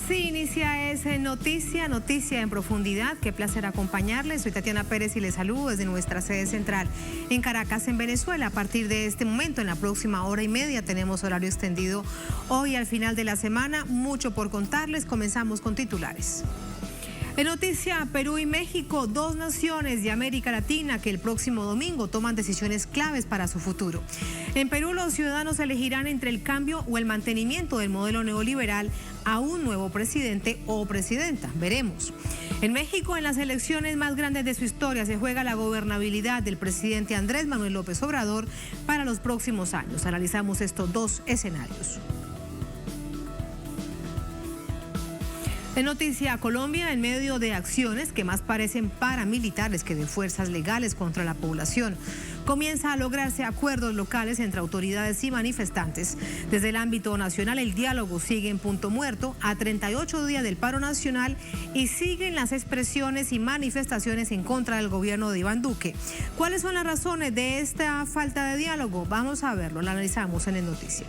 Así inicia ese noticia en profundidad. Qué placer acompañarles. Soy Tatiana Pérez y les saludo desde nuestra sede central en Caracas, en Venezuela. A partir de este momento, en la próxima hora y media, tenemos horario extendido hoy al final de la semana. Mucho por contarles. Comenzamos con titulares. En noticia, Perú y México, dos naciones de América Latina que el próximo domingo toman decisiones claves para su futuro. En Perú, los ciudadanos elegirán entre el cambio o el mantenimiento del modelo neoliberal a un nuevo presidente o presidenta. Veremos. En México, en las elecciones más grandes de su historia, se juega la gobernabilidad del presidente Andrés Manuel López Obrador para los próximos años. Analizamos estos dos escenarios. En noticia, Colombia, en medio de acciones que más parecen paramilitares que de fuerzas legales contra la población, comienza a lograrse acuerdos locales entre autoridades y manifestantes. Desde el ámbito nacional, el diálogo sigue en punto muerto a 38 días del paro nacional y siguen las expresiones y manifestaciones en contra del gobierno de Iván Duque. ¿Cuáles son las razones de esta falta de diálogo? Vamos a verlo, lo analizamos en el noticia.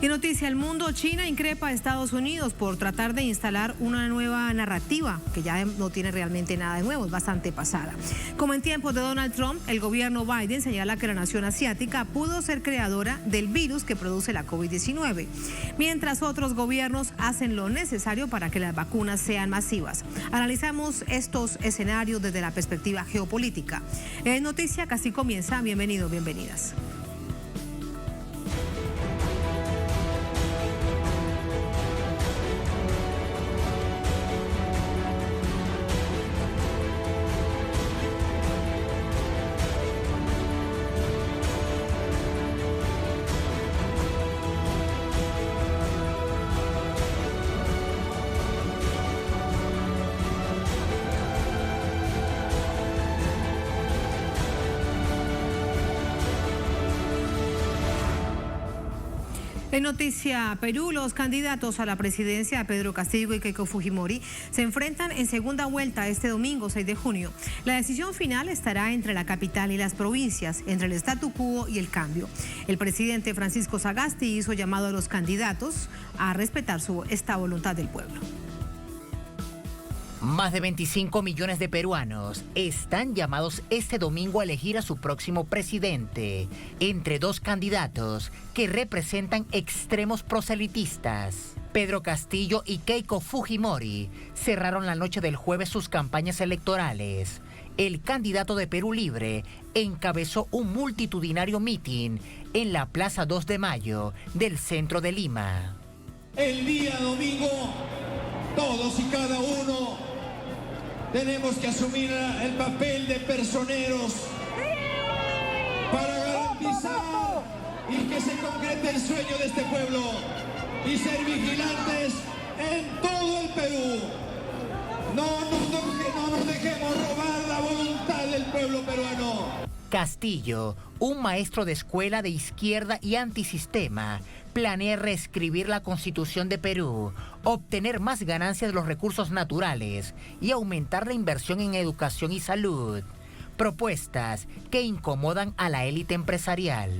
Y noticia, el mundo, China increpa a Estados Unidos por tratar de instalar una nueva narrativa que ya no tiene realmente nada de nuevo, es bastante pasada. Como en tiempos de Donald Trump, el gobierno Biden señala que la nación asiática pudo ser creadora del virus que produce la COVID-19, mientras otros gobiernos hacen lo necesario para que las vacunas sean masivas. Analizamos estos escenarios desde la perspectiva geopolítica. En noticia, casi comienza. Bienvenidos, bienvenidas. En noticia, Perú, los candidatos a la presidencia, Pedro Castillo y Keiko Fujimori, se enfrentan en segunda vuelta este domingo 6 de junio. La decisión final estará entre la capital y las provincias, entre el statu quo y el cambio. El presidente Francisco Sagasti hizo llamado a los candidatos a respetar esta voluntad del pueblo. Más de 25 millones de peruanos están llamados este domingo a elegir a su próximo presidente, entre dos candidatos que representan extremos proselitistas. Pedro Castillo y Keiko Fujimori cerraron la noche del jueves sus campañas electorales. El candidato de Perú Libre encabezó un multitudinario mitin en la Plaza 2 de Mayo del centro de Lima. El día domingo, todos y cada uno tenemos que asumir el papel de personeros para garantizar y que se concrete el sueño de este pueblo y ser vigilantes en todo el Perú. No nos dejemos robar la voluntad del pueblo peruano. Castillo, un maestro de escuela de izquierda y antisistema, planea reescribir la Constitución de Perú, obtener más ganancias de los recursos naturales y aumentar la inversión en educación y salud. Propuestas que incomodan a la élite empresarial.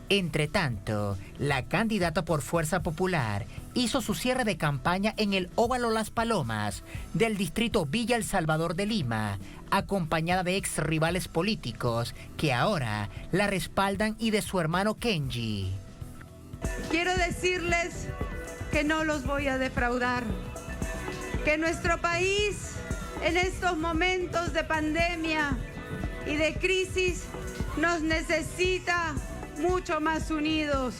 Entre tanto, la candidata por Fuerza Popular hizo su cierre de campaña en el Óvalo Las Palomas del distrito Villa El Salvador de Lima, acompañada de ex rivales políticos que ahora la respaldan y de su hermano Kenji. Quiero decirles que no los voy a defraudar, que nuestro país en estos momentos de pandemia y de crisis nos necesita mucho más unidos.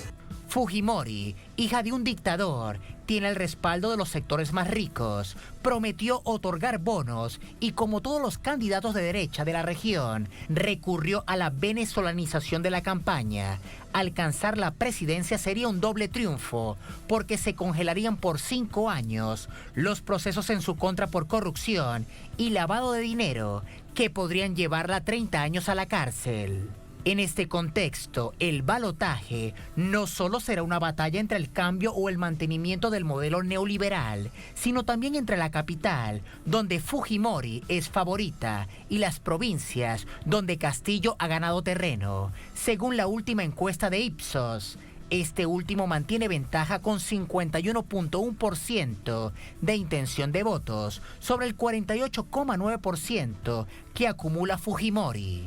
Fujimori, hija de un dictador, tiene el respaldo de los sectores más ricos, prometió otorgar bonos y, como todos los candidatos de derecha de la región, recurrió a la venezolanización de la campaña. Alcanzar la presidencia sería un doble triunfo, porque se congelarían por 5 años los procesos en su contra por corrupción y lavado de dinero, que podrían llevarla 30 años a la cárcel. En este contexto, el balotaje no solo será una batalla entre el cambio o el mantenimiento del modelo neoliberal, sino también entre la capital, donde Fujimori es favorita, y las provincias, donde Castillo ha ganado terreno. Según la última encuesta de Ipsos, Este último mantiene ventaja con 51.1% de intención de votos sobre el 48.9% que acumula Fujimori.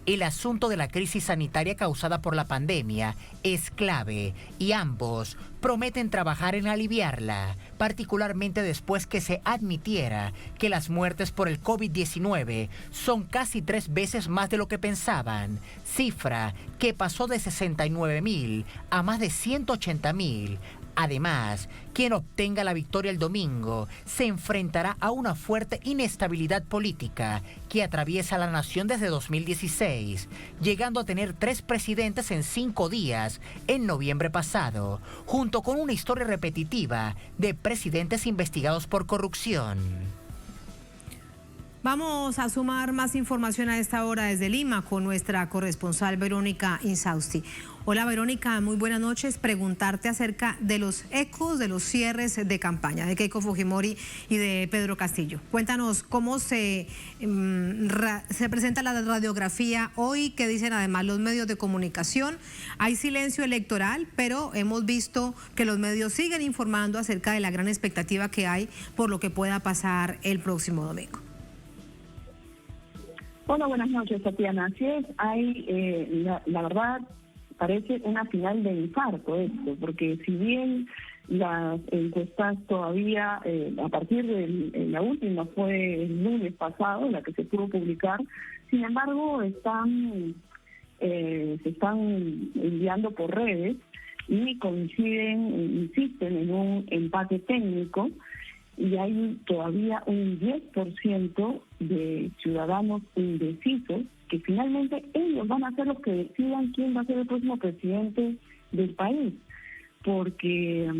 El asunto de la crisis sanitaria causada por la pandemia es clave y ambos prometen trabajar en aliviarla, particularmente después que se admitiera que las muertes por el COVID-19 son casi 3 veces más de lo que pensaban, cifra que pasó de 69.000 a más de 180.000. Además, quien obtenga la victoria el domingo se enfrentará a una fuerte inestabilidad política que atraviesa la nación desde 2016, llegando a tener 3 presidentes en 5 días en noviembre pasado, junto con una historia repetitiva de presidentes investigados por corrupción. Vamos a sumar más información a esta hora desde Lima con nuestra corresponsal Verónica Insausti. Hola Verónica, muy buenas noches. Preguntarte acerca de los ecos de los cierres de campaña de Keiko Fujimori y de Pedro Castillo. Cuéntanos cómo se presenta la radiografía hoy, qué dicen además los medios de comunicación. Hay silencio electoral, pero hemos visto que los medios siguen informando acerca de la gran expectativa que hay por lo que pueda pasar el próximo domingo. Hola, buenas noches, Tatiana. Así es, la verdad parece una final de infarto esto, porque si bien las encuestas todavía, a partir de la última fue el lunes pasado, la que se pudo publicar, sin embargo se están enviando por redes y insisten en un empate técnico, y hay todavía un 10% de ciudadanos indecisos que finalmente ellos van a ser los que decidan quién va a ser el próximo presidente del país, porque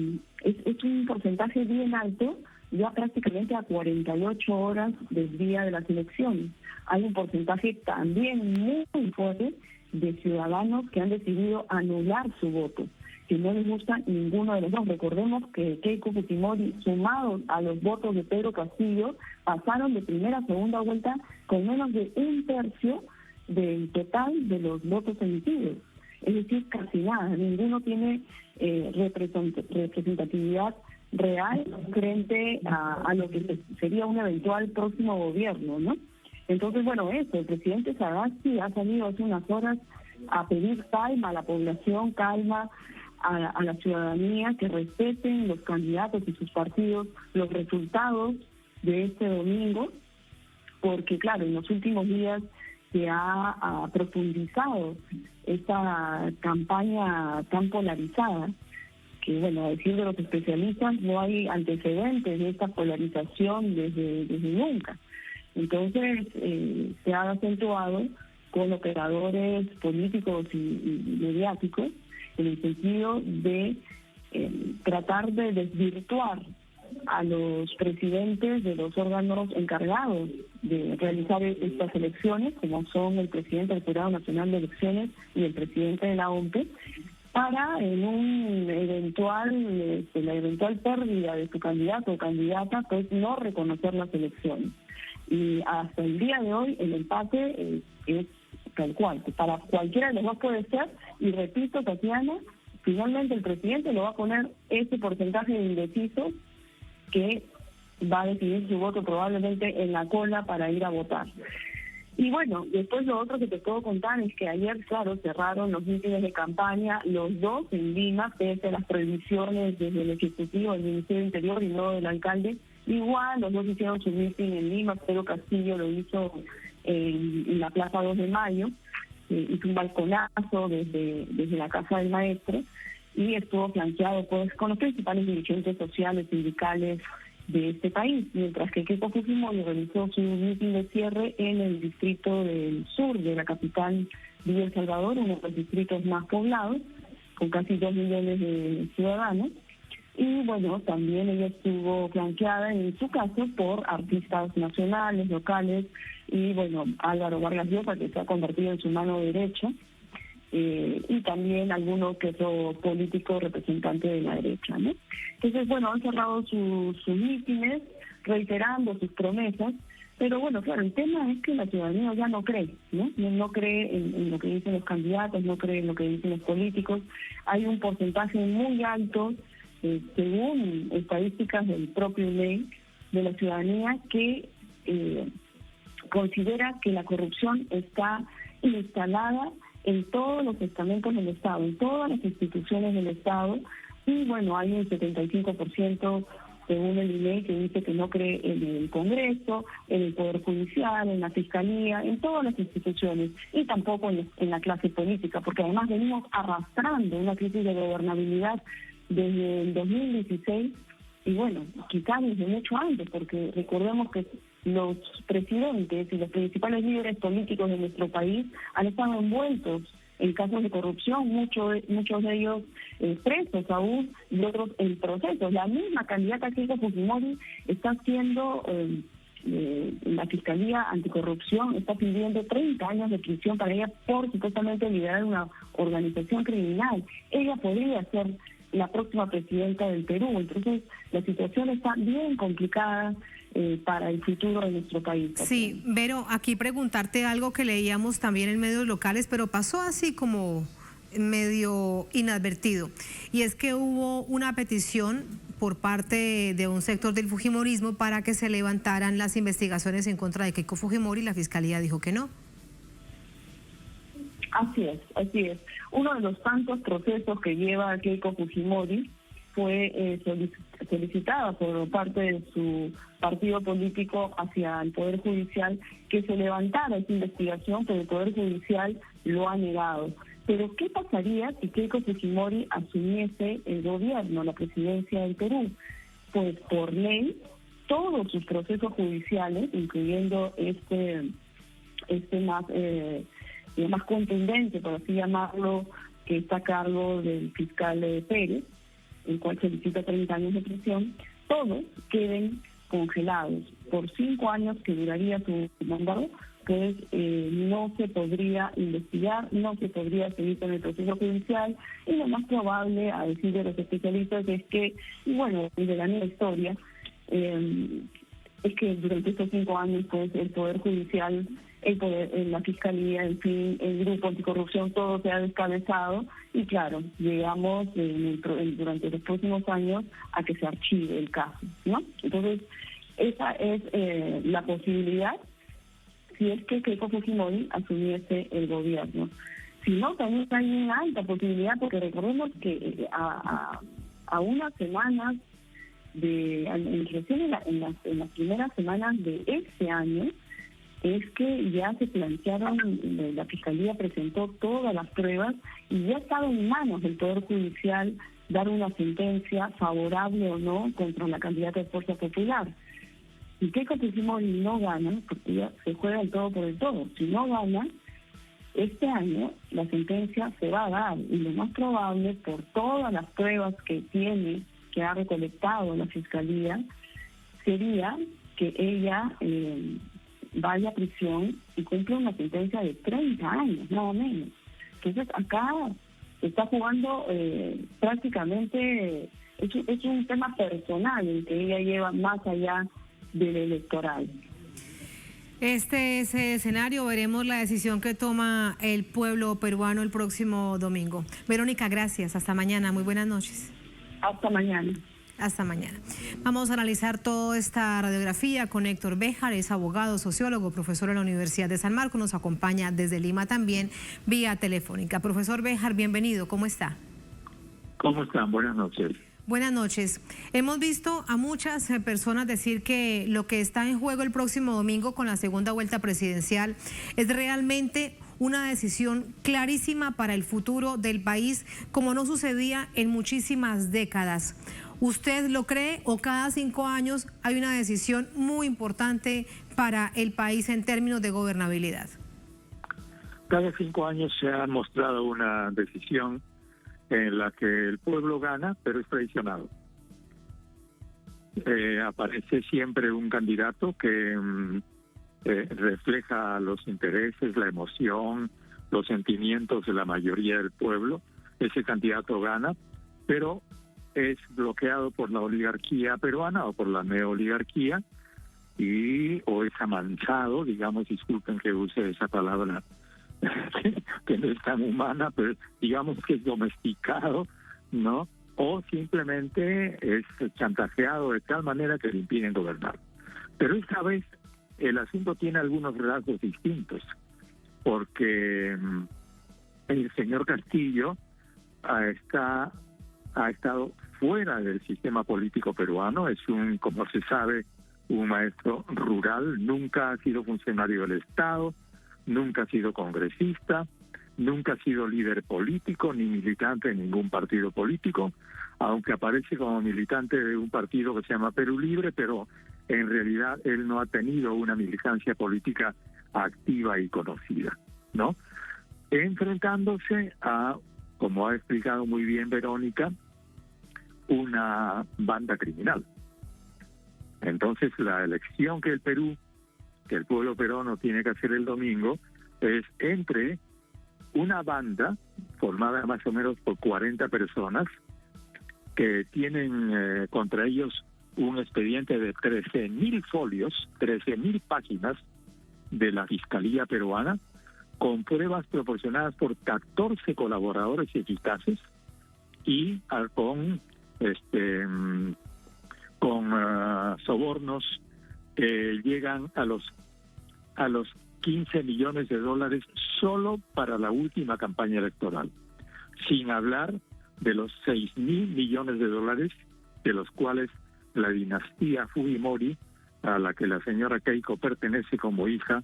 es un porcentaje bien alto, ya prácticamente a 48 horas del día de las elecciones. Hay un porcentaje también muy fuerte de ciudadanos que han decidido anular su voto, que no les gusta ninguno de los dos. Recordemos que Keiko Fujimori, sumado a los votos de Pedro Castillo, pasaron de primera a segunda vuelta con menos de 1/3 del total de los votos emitidos. Es decir, casi nada. Ninguno tiene representatividad real frente a lo que sería un eventual próximo gobierno, ¿no? Entonces, bueno, el presidente Sagasti ha salido hace unas horas a pedir calma a la población, calma a la ciudadanía, que respeten los candidatos y sus partidos los resultados de este domingo, porque claro, en los últimos días se ha profundizado esta campaña tan polarizada, que bueno, a decir de los especialistas, no hay antecedentes de esta polarización desde nunca. Entonces se ha acentuado con operadores políticos y mediáticos en el sentido de tratar de desvirtuar a los presidentes de los órganos encargados de realizar estas elecciones, como son el presidente del Jurado Nacional de Elecciones y el presidente de la OMPE, para en un la eventual pérdida de su candidato o candidata, pues no reconocer las elecciones. Y hasta el día de hoy el empate es tal cual, que para cualquiera de los dos puede ser, y repito, Tatiana, finalmente el presidente lo va a poner ese porcentaje de indecisos que va a decidir su voto probablemente en la cola para ir a votar. Y bueno, después lo otro que te puedo contar es que ayer, claro, cerraron los mítines de campaña, los dos en Lima, pese a las prohibiciones desde el Ejecutivo, del Ministerio del Interior y no del alcalde. Igual, los dos hicieron su mitin en Lima. Pedro Castillo lo hizo en la Plaza 2 de Mayo, hizo un balconazo desde la Casa del Maestro, y estuvo flanqueado pues con los principales dirigentes sociales, sindicales de este país, mientras que Keiko Fujimori realizó su mitin de cierre en el distrito del sur de la capital Villa El Salvador, uno de los distritos más poblados, con casi 2 millones de ciudadanos. Y bueno, también ella estuvo flanqueada en su caso por artistas nacionales, locales, y bueno, Álvaro Vargas Llosa, que se ha convertido en su mano derecha, y también alguno que otro político representante de la derecha, ¿no? Entonces, bueno, han cerrado sus mítines, reiterando sus promesas, Pero bueno, claro, el tema es que la ciudadanía ya no cree, ¿no? No cree en lo que dicen los candidatos, no cree en lo que dicen los políticos. Hay un porcentaje muy alto, según estadísticas del propio INEI, de la ciudadanía que considera que la corrupción está instalada en todos los estamentos del Estado, en todas las instituciones del Estado, y bueno, hay un 75% según el INEI que dice que no cree en el Congreso, en el Poder Judicial, en la Fiscalía, en todas las instituciones, y tampoco en la clase política, porque además venimos arrastrando una crisis de gobernabilidad desde el 2016, y bueno, quizás desde mucho antes, porque recordemos que los presidentes y los principales líderes políticos de nuestro país han estado envueltos en casos de corrupción, muchos de ellos presos aún y otros en procesos. La misma candidata Keiko Fujimori está haciendo, la Fiscalía Anticorrupción está pidiendo 30 años de prisión para ella por supuestamente liderar una organización criminal. Ella podría ser la próxima presidenta del Perú. Entonces, la situación está bien complicada para el futuro de nuestro país. Sí, Vero, aquí preguntarte algo que leíamos también en medios locales, pero pasó así como medio inadvertido. Y es que hubo una petición por parte de un sector del fujimorismo para que se levantaran las investigaciones en contra de Keiko Fujimori, y la Fiscalía dijo que no. Así es. Uno de los tantos procesos que lleva Keiko Fujimori fue solicitada por parte de su partido político hacia el Poder Judicial que se levantara esa investigación, pero el Poder Judicial lo ha negado. Pero ¿qué pasaría si Keiko Fujimori asumiese el gobierno, la presidencia del Perú? Pues por ley, todos sus procesos judiciales, incluyendo este más contundente, por así llamarlo, que está a cargo del fiscal Pérez, el cual solicita 30 años de prisión, todos queden congelados. Por 5 años que duraría su mandato, pues no se podría investigar, no se podría seguir con el proceso judicial, y lo más probable, a decir de los especialistas, es que, bueno, de la nueva historia, es que durante estos 5 años, pues el Poder Judicial, la Fiscalía, en fin, el Grupo Anticorrupción, todo se ha descabezado, y claro, llegamos durante los próximos años a que se archive el caso, ¿no? Entonces, esa es la posibilidad si es que Keiko Fujimori asumiese el gobierno. Si no, también hay una alta posibilidad, porque recordemos que a unas semanas recién en las primeras semanas de este año, es que ya se plantearon, la Fiscalía presentó todas las pruebas y ya estaba en manos del Poder Judicial dar una sentencia favorable o no contra la candidata de Fuerza Popular. Si Keiko Fujimori no gana, porque ya se juega el todo por el todo, si no gana, este año la sentencia se va a dar, y lo más probable, por todas las pruebas que ha recolectado la Fiscalía, sería que ella vaya a prisión y cumpla una sentencia de 30 años, nada menos. Entonces acá se está jugando prácticamente, es un tema personal el que ella lleva más allá del electoral. Este es el escenario, veremos la decisión que toma el pueblo peruano el próximo domingo. Verónica, gracias, hasta mañana, muy buenas noches. Hasta mañana. Hasta mañana. Vamos a analizar toda esta radiografía con Héctor Béjar, es abogado, sociólogo, profesor en la Universidad de San Marcos, nos acompaña desde Lima también vía telefónica. Profesor Béjar, bienvenido, ¿cómo está? ¿Cómo están? Buenas noches. Buenas noches. Hemos visto a muchas personas decir que lo que está en juego el próximo domingo con la segunda vuelta presidencial es realmente una decisión clarísima para el futuro del país, como no sucedía en muchísimas décadas. ¿Usted lo cree o cada 5 años hay una decisión muy importante para el país en términos de gobernabilidad? Cada 5 años se ha mostrado una decisión en la que el pueblo gana, pero es traicionado. Aparece siempre un candidato que refleja los intereses, la emoción, los sentimientos de la mayoría del pueblo. Ese candidato gana, pero es bloqueado por la oligarquía peruana o por la neoligarquía, o es amansado, digamos, disculpen que use esa palabra que no es tan humana, pero digamos que es domesticado, ¿no? O simplemente es chantajeado de tal manera que le impiden gobernar. Pero esta vez el asunto tiene algunos rasgos distintos, porque el señor Castillo ha estado fuera del sistema político peruano, es como se sabe, un maestro rural, nunca ha sido funcionario del Estado, nunca ha sido congresista, nunca ha sido líder político ni militante de ningún partido político, aunque aparece como militante de un partido que se llama Perú Libre, pero en realidad él no ha tenido una militancia política activa y conocida, ¿no? Enfrentándose a, como ha explicado muy bien Verónica, una banda criminal. Entonces la elección que el pueblo peruano tiene que hacer el domingo es entre una banda formada más o menos por 40 personas que tienen contra ellos un expediente de 13.000 folios, 13.000 páginas de la Fiscalía peruana, con pruebas proporcionadas por 14 colaboradores eficaces y con sobornos que llegan a los 15 millones de dólares solo para la última campaña electoral, sin hablar de los 6.000 millones de dólares de los cuales la dinastía Fujimori, a la que la señora Keiko pertenece como hija,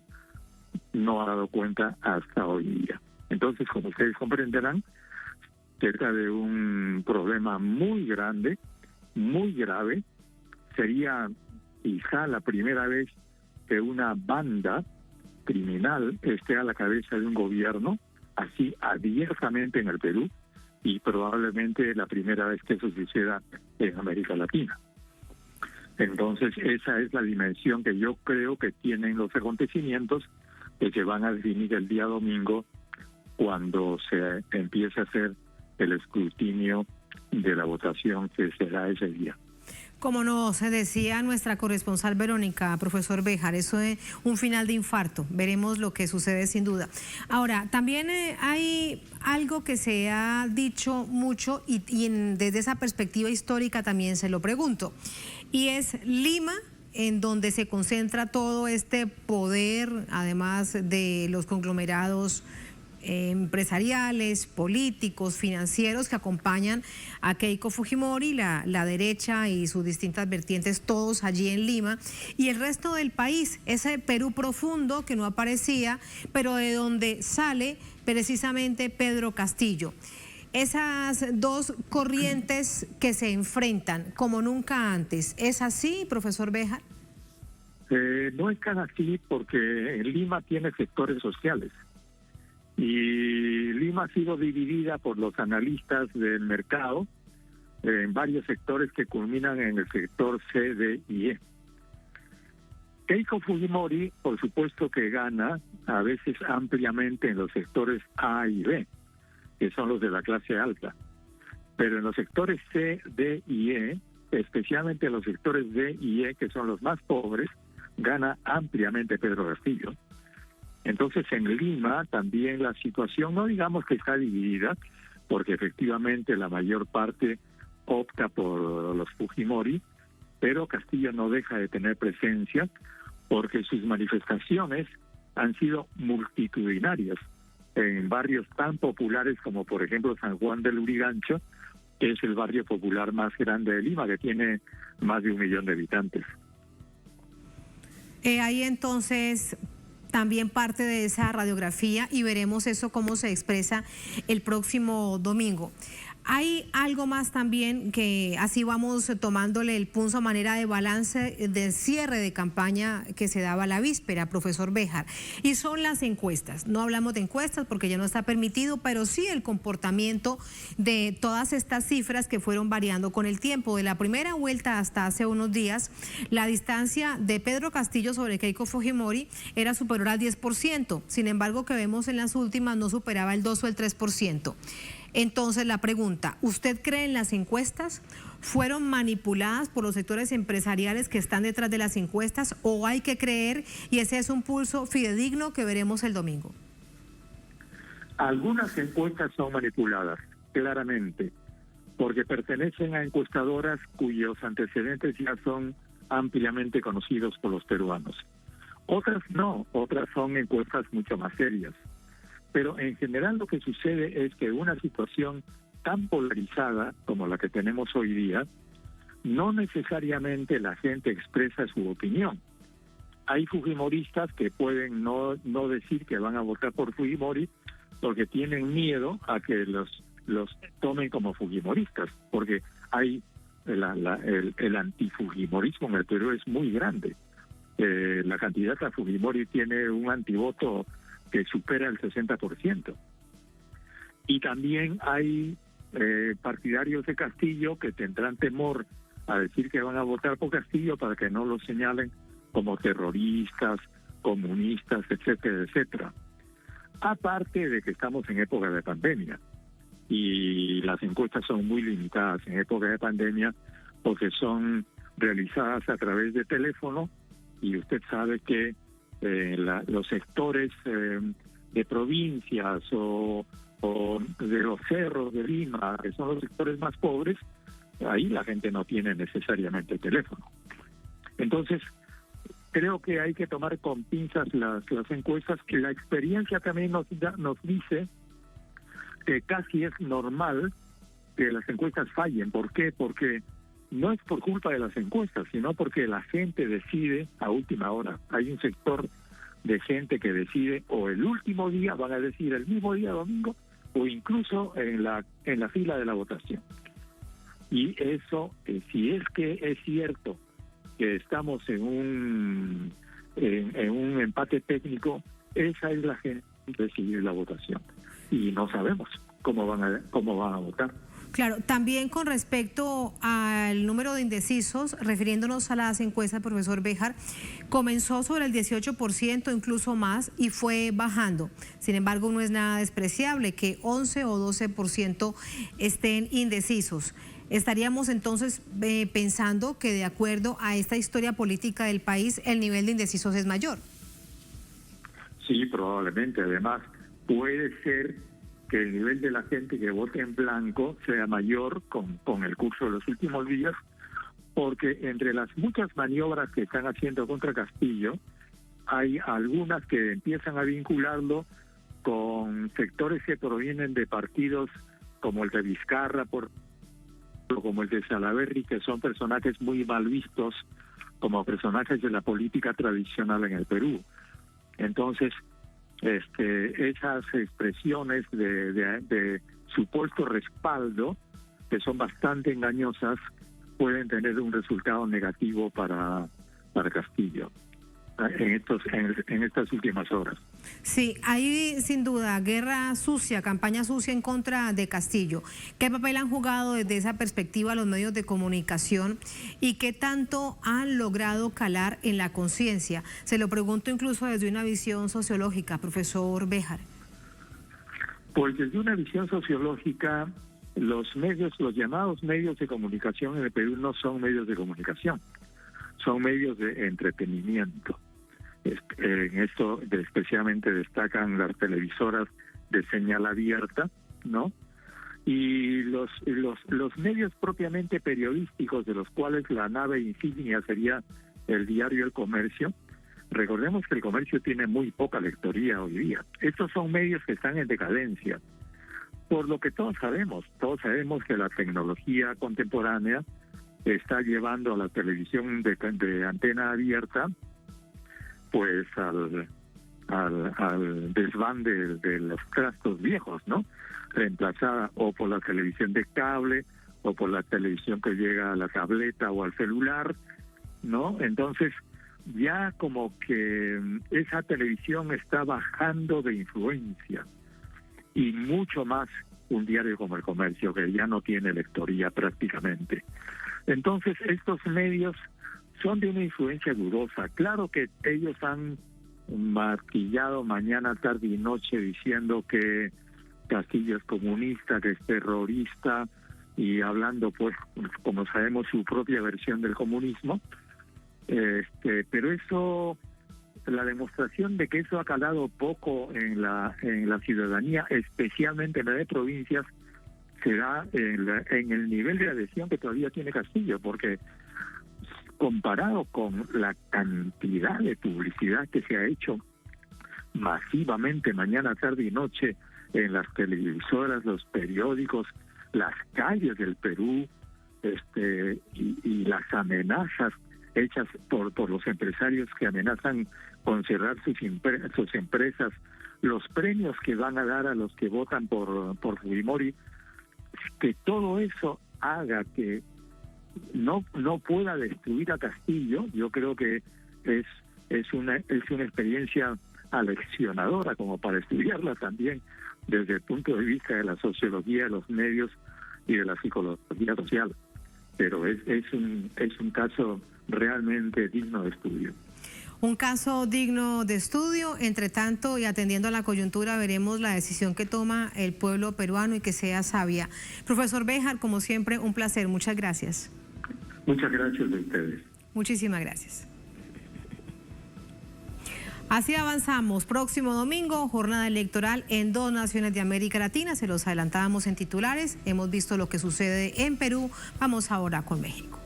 no ha dado cuenta hasta hoy día. Entonces, como ustedes comprenderán, cerca de un problema muy grande, muy grave. Sería quizá la primera vez que una banda criminal esté a la cabeza de un gobierno, así abiertamente en el Perú, y probablemente la primera vez que eso suceda en América Latina. Entonces, esa es la dimensión que yo creo que tienen los acontecimientos que se van a definir el día domingo, cuando se empiece a hacer el escrutinio de la votación que será ese día. Como nos decía nuestra corresponsal Verónica, profesor Béjar, eso es un final de infarto. Veremos lo que sucede sin duda. Ahora, también hay algo que se ha dicho mucho y desde esa perspectiva histórica también se lo pregunto. Y es Lima, en donde se concentra todo este poder, además de los conglomerados empresariales, políticos, financieros que acompañan a Keiko Fujimori, la derecha y sus distintas vertientes, todos allí en Lima, y el resto del país, ese Perú profundo que no aparecía, pero de donde sale precisamente Pedro Castillo. Esas dos corrientes que se enfrentan como nunca antes, ¿es así, profesor Béjar? No es tan así, porque en Lima tiene sectores sociales. Y Lima ha sido dividida por los analistas del mercado en varios sectores que culminan en el sector C, D y E. Keiko Fujimori, por supuesto que gana a veces ampliamente en los sectores A y B, que son los de la clase alta. Pero en los sectores C, D y E, especialmente en los sectores D y E, que son los más pobres, gana ampliamente Pedro Castillo. Entonces, en Lima también la situación, no digamos que está dividida, porque efectivamente la mayor parte opta por los Fujimori, pero Castillo no deja de tener presencia, porque sus manifestaciones han sido multitudinarias en barrios tan populares como, por ejemplo, San Juan del Lurigancho, que es el barrio popular más grande de Lima, que tiene más de 1 millón de habitantes. Ahí entonces también parte de esa radiografía, y veremos eso cómo se expresa el próximo domingo. Hay algo más también que así vamos tomándole el pulso a manera de balance del cierre de campaña que se daba la víspera, profesor Béjar, y son las encuestas. No hablamos de encuestas porque ya no está permitido, pero sí el comportamiento de todas estas cifras que fueron variando con el tiempo. De la primera vuelta hasta hace unos días, la distancia de Pedro Castillo sobre Keiko Fujimori era superior al 10%, sin embargo que vemos en las últimas no superaba el 2 o el 3%. Entonces la pregunta, ¿usted cree en las encuestas? ¿Fueron manipuladas por los sectores empresariales que están detrás de las encuestas o hay que creer y ese es un pulso fidedigno que veremos el domingo? Algunas encuestas son manipuladas, claramente, porque pertenecen a encuestadoras cuyos antecedentes ya son ampliamente conocidos por los peruanos. Otras no, otras son encuestas mucho más serias. Pero en general lo que sucede es que una situación tan polarizada como la que tenemos hoy día, no necesariamente la gente expresa su opinión. Hay fujimoristas que pueden no decir que van a votar por Fujimori porque tienen miedo a que los tomen como fujimoristas, porque hay el antifujimorismo en el Perú es muy grande. La candidata Fujimori tiene un antivoto que supera el 60%. Y también hay partidarios de Castillo que tendrán temor a decir que van a votar por Castillo para que no los señalen como terroristas, comunistas, etcétera, etcétera. Aparte de que estamos en época de pandemia y las encuestas son muy limitadas en época de pandemia porque son realizadas a través de teléfono y usted sabe que los sectores de provincias o de los cerros de Lima, que son los sectores más pobres, ahí la gente no tiene necesariamente teléfono. Entonces, creo que hay que tomar con pinzas las encuestas, que la experiencia también nos dice que casi es normal que las encuestas fallen. ¿Por qué? Porque no es por culpa de las encuestas, sino porque la gente decide a última hora. Hay un sector de gente que decide o el último día, van a decir el mismo día domingo, o incluso en la fila de la votación. Y eso, si es que es cierto que estamos en un empate técnico, esa es la gente que decide la votación. Y no sabemos cómo van a votar. Claro, también con respecto al número de indecisos, refiriéndonos a las encuestas, profesor Béjar, comenzó sobre el 18%, incluso más, y fue bajando. Sin embargo, no es nada despreciable que 11 o 12% estén indecisos. Estaríamos entonces pensando que de acuerdo a esta historia política del país, el nivel de indecisos es mayor. Sí, probablemente. Además, puede ser que el nivel de la gente que vote en blanco sea mayor con el curso de los últimos días, porque entre las muchas maniobras que están haciendo contra Castillo, hay algunas que empiezan a vincularlo con sectores que provienen de partidos como el de Vizcarra, como el de Salaverry, que son personajes muy mal vistos como personajes de la política tradicional en el Perú. Entonces, esas expresiones de supuesto respaldo, que son bastante engañosas, pueden tener un resultado negativo para Castillo en estas últimas horas. Sí, hay sin duda guerra sucia, campaña sucia en contra de Castillo. ¿Qué papel han jugado desde esa perspectiva los medios de comunicación y qué tanto han logrado calar en la conciencia? Se lo pregunto incluso desde una visión sociológica, profesor Béjar. Pues desde una visión sociológica, los llamados medios de comunicación en el Perú no son medios de comunicación, son medios de entretenimiento. En esto especialmente destacan las televisoras de señal abierta, ¿no? Y los medios propiamente periodísticos, de los cuales la nave insignia sería el diario El Comercio. Recordemos que El Comercio tiene muy poca lectoría hoy día. Estos son medios que están en decadencia, por lo que todos sabemos que la tecnología contemporánea está llevando a la televisión de antena abierta pues al desván de los trastos viejos, ¿no? Reemplazada o por la televisión de cable o por la televisión que llega a la tableta o al celular, ¿no? Entonces ya como que esa televisión está bajando de influencia, y mucho más un diario como El Comercio, que ya no tiene lectoría prácticamente. Entonces estos medios son de una influencia dudosa. Claro que ellos han martillado mañana, tarde y noche diciendo que Castillo es comunista, que es terrorista, y hablando, pues, como sabemos, su propia versión del comunismo. Pero eso, la demostración de que eso ha calado poco en la ciudadanía, especialmente en las de provincias, se da en el nivel de adhesión que todavía tiene Castillo, porque comparado con la cantidad de publicidad que se ha hecho masivamente mañana, tarde y noche en las televisoras, los periódicos, las calles del Perú, y las amenazas hechas por los empresarios que amenazan con cerrar sus empresas, los premios que van a dar a los que votan por Fujimori, que todo eso haga que no pueda destruir a Castillo. Yo creo que es una experiencia aleccionadora como para estudiarla también desde el punto de vista de la sociología de los medios y de la psicología social. Pero es un caso realmente digno de estudio. Un caso digno de estudio. Entre tanto, y atendiendo a la coyuntura, veremos la decisión que toma el pueblo peruano y que sea sabia. Profesor Béjar, como siempre, un placer. Muchas gracias. Muchas gracias a ustedes. Muchísimas gracias. Así avanzamos. Próximo domingo, jornada electoral en 2 naciones de América Latina. Se los adelantábamos en titulares. Hemos visto lo que sucede en Perú. Vamos ahora con México.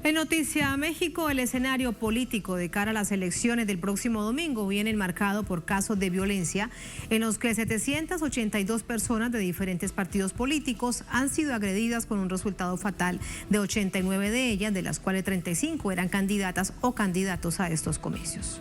En Noticia México, el escenario político de cara a las elecciones del próximo domingo viene enmarcado por casos de violencia en los que 782 personas de diferentes partidos políticos han sido agredidas con un resultado fatal de 89 de ellas, de las cuales 35 eran candidatas o candidatos a estos comicios.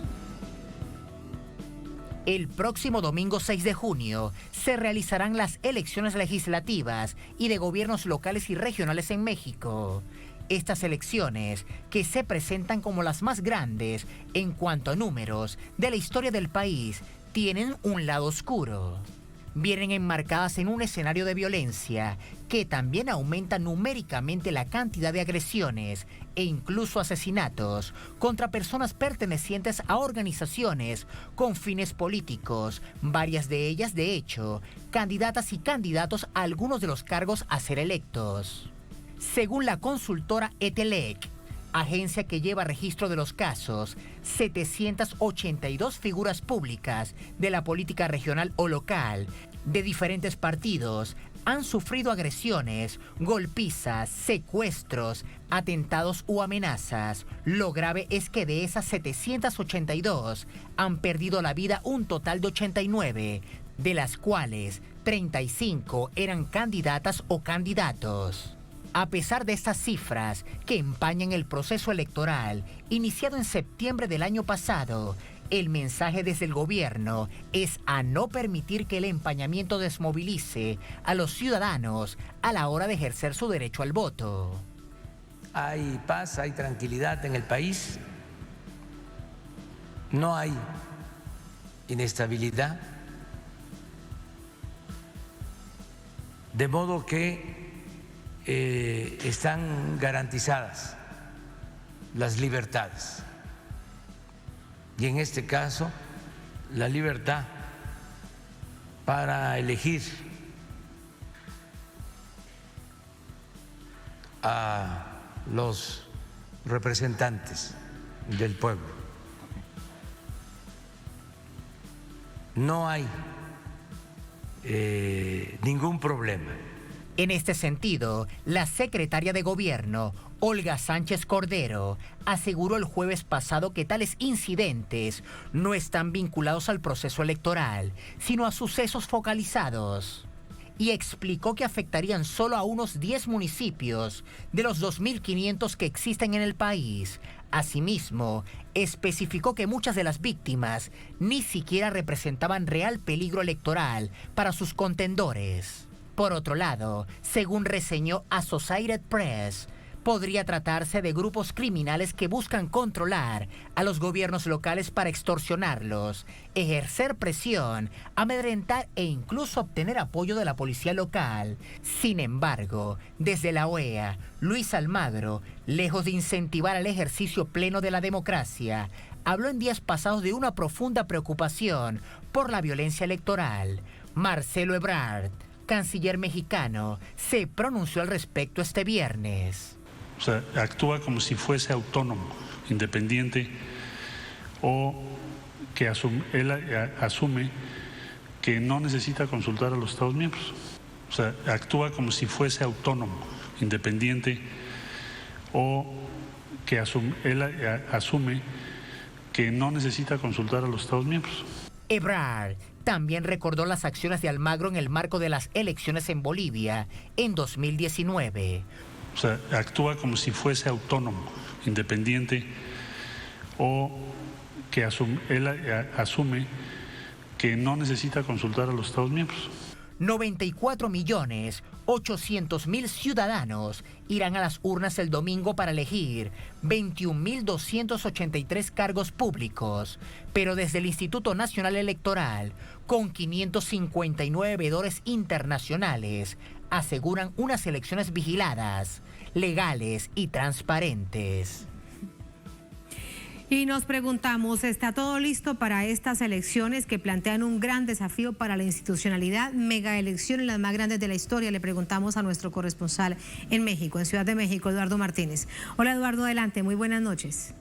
El próximo domingo 6 de junio se realizarán las elecciones legislativas y de gobiernos locales y regionales en México. Estas elecciones, que se presentan como las más grandes en cuanto a números de la historia del país, tienen un lado oscuro. Vienen enmarcadas en un escenario de violencia que también aumenta numéricamente la cantidad de agresiones e incluso asesinatos contra personas pertenecientes a organizaciones con fines políticos, varias de ellas, de hecho, candidatas y candidatos a algunos de los cargos a ser electos. Según la consultora ETELEC, agencia que lleva registro de los casos, 782 figuras públicas de la política regional o local de diferentes partidos han sufrido agresiones, golpizas, secuestros, atentados u amenazas. Lo grave es que de esas 782 han perdido la vida un total de 89, de las cuales 35 eran candidatas o candidatos. A pesar de estas cifras que empañan el proceso electoral iniciado en septiembre del año pasado, el mensaje desde el gobierno es a no permitir que el empañamiento desmovilice a los ciudadanos a la hora de ejercer su derecho al voto. Hay paz, hay tranquilidad en el país, no hay inestabilidad, de modo que están garantizadas las libertades. Y en este caso, la libertad para elegir a los representantes del pueblo. No hay ningún problema. En este sentido, la secretaria de Gobierno, Olga Sánchez Cordero, aseguró el jueves pasado que tales incidentes no están vinculados al proceso electoral, sino a sucesos focalizados. Y explicó que afectarían solo a unos 10 municipios de los 2.500 que existen en el país. Asimismo, especificó que muchas de las víctimas ni siquiera representaban real peligro electoral para sus contendores. Por otro lado, según reseñó Associated Press, Podría tratarse de grupos criminales que buscan controlar a los gobiernos locales para extorsionarlos, ejercer presión, amedrentar e incluso obtener apoyo de la policía local. Sin embargo, desde la OEA, Luis Almagro, lejos de incentivar el ejercicio pleno de la democracia, habló en días pasados de una profunda preocupación por la violencia electoral. Marcelo Ebrard, canciller mexicano, se pronunció al respecto este viernes. O sea, actúa como si fuese autónomo, independiente, o que él asume que no necesita consultar a los Estados miembros. O sea, actúa como si fuese autónomo, independiente, o que él asume que no necesita consultar a los Estados miembros. Ebrard también recordó las acciones de Almagro en el marco de las elecciones en Bolivia en 2019. O sea, actúa como si fuese autónomo, independiente, o que él asume que no necesita consultar a los Estados miembros. 94.800.000 ciudadanos irán a las urnas el domingo para elegir 21.283 cargos públicos, pero desde el Instituto Nacional Electoral, con 559 veedores internacionales, aseguran unas elecciones vigiladas, legales y transparentes. Y nos preguntamos, ¿está todo listo para estas elecciones que plantean un gran desafío para la institucionalidad? Mega elecciones, las más grandes de la historia. Le preguntamos a nuestro corresponsal en México, en Ciudad de México, Eduardo Martínez. Hola Eduardo, adelante, muy buenas noches.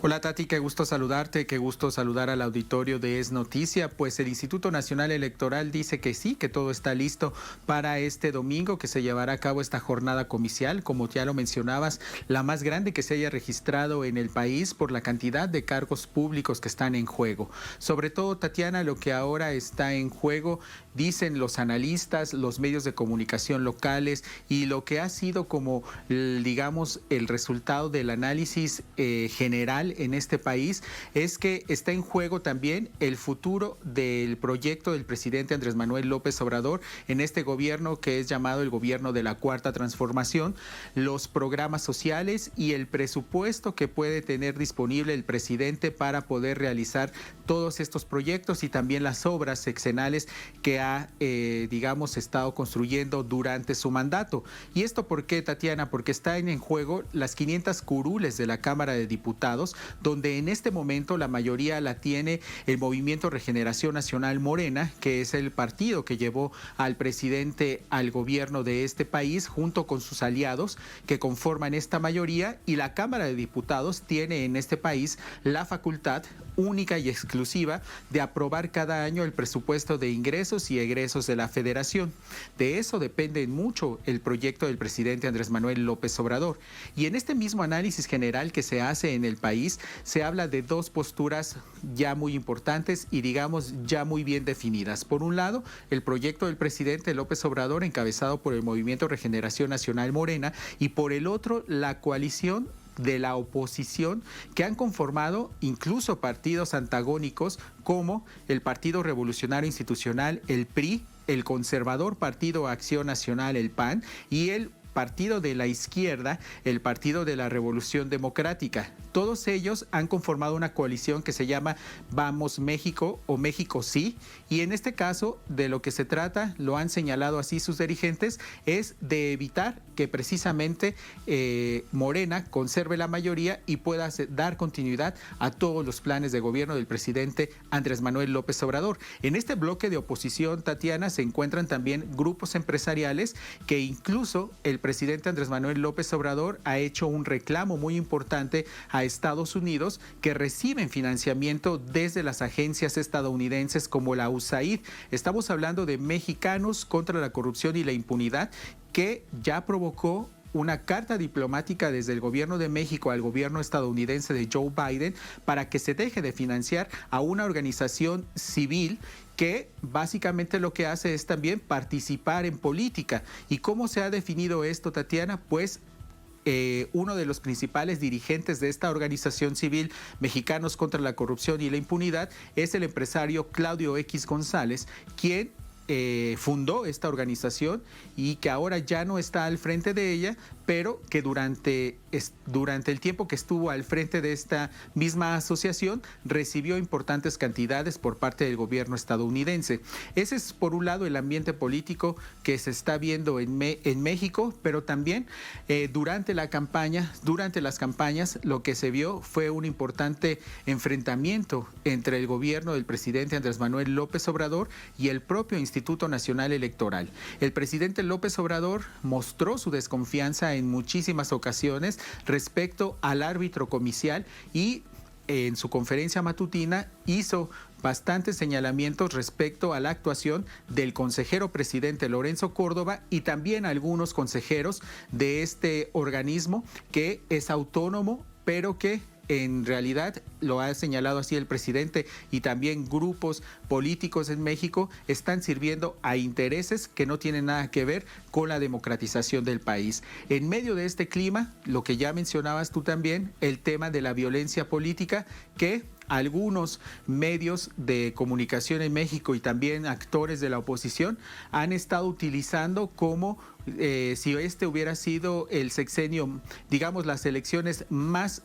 Hola Tati, qué gusto saludarte, qué gusto saludar al auditorio de Es Noticia. Pues el Instituto Nacional Electoral dice que sí, que todo está listo para este domingo que se llevará a cabo esta jornada comicial, como ya lo mencionabas, la más grande que se haya registrado en el país por la cantidad de cargos públicos que están en juego. Sobre todo, Tatiana, lo que ahora está en juego, dicen los analistas, los medios de comunicación locales y lo que ha sido como, digamos, el resultado del análisis general en este país, es que está en juego también el futuro del proyecto del presidente Andrés Manuel López Obrador en este gobierno que es llamado el gobierno de la Cuarta Transformación, los programas sociales y el presupuesto que puede tener disponible el presidente para poder realizar todos estos proyectos y también las obras sexenales que ha, digamos, estado construyendo durante su mandato. ¿Y esto por qué, Tatiana? Porque están en juego las 500 curules de la Cámara de Diputados, donde en este momento la mayoría la tiene el Movimiento Regeneración Nacional Morena, que es el partido que llevó al presidente al gobierno de este país, junto con sus aliados que conforman esta mayoría, y la Cámara de Diputados tiene en este país la facultad única y exclusiva de aprobar cada año el presupuesto de ingresos y egresos de la Federación. De eso depende mucho el proyecto del presidente Andrés Manuel López Obrador. Y en este mismo análisis general que se hace en el país, se habla de dos posturas ya muy importantes y, digamos, ya muy bien definidas. Por un lado, el proyecto del presidente López Obrador, encabezado por el Movimiento Regeneración Nacional Morena, y por el otro, la coalición de la oposición que han conformado incluso partidos antagónicos como el Partido Revolucionario Institucional, el PRI, el conservador Partido Acción Nacional, el PAN, y el partido de la izquierda, el Partido de la Revolución Democrática. Todos ellos han conformado una coalición que se llama Vamos México o México Sí, y en este caso de lo que se trata, lo han señalado así sus dirigentes, es de evitar que precisamente Morena conserve la mayoría y pueda dar continuidad a todos los planes de gobierno del presidente Andrés Manuel López Obrador. En este bloque de oposición, Tatiana, se encuentran también grupos empresariales que incluso el presidente Andrés Manuel López Obrador ha hecho un reclamo muy importante a Estados Unidos, que reciben financiamiento desde las agencias estadounidenses como la USAID. Estamos hablando de Mexicanos contra la Corrupción y la Impunidad, que ya provocó una carta diplomática desde el gobierno de México al gobierno estadounidense de Joe Biden para que se deje de financiar a una organización civil que básicamente lo que hace es también participar en política. ¿Y cómo se ha definido esto, Tatiana? Pues uno de los principales dirigentes de esta organización civil, Mexicanos contra la Corrupción y la Impunidad, es el empresario Claudio X González, quien fundó esta organización y que ahora ya no está al frente de ella, pero que durante el tiempo que estuvo al frente de esta misma asociación recibió importantes cantidades por parte del gobierno estadounidense. Ese es, por un lado, el ambiente político que se está viendo en México, pero también durante las campañas lo que se vio fue un importante enfrentamiento entre el gobierno del presidente Andrés Manuel López Obrador y el propio Instituto Nacional Electoral. El presidente López Obrador mostró su desconfianza en muchísimas ocasiones respecto al árbitro comicial y en su conferencia matutina hizo bastantes señalamientos respecto a la actuación del consejero presidente Lorenzo Córdoba y también algunos consejeros de este organismo que es autónomo, pero que en realidad, lo ha señalado así el presidente y también grupos políticos en México, están sirviendo a intereses que no tienen nada que ver con la democratización del país. En medio de este clima, lo que ya mencionabas tú también, el tema de la violencia política que algunos medios de comunicación en México y también actores de la oposición han estado utilizando como si este hubiera sido el sexenio, digamos, las elecciones más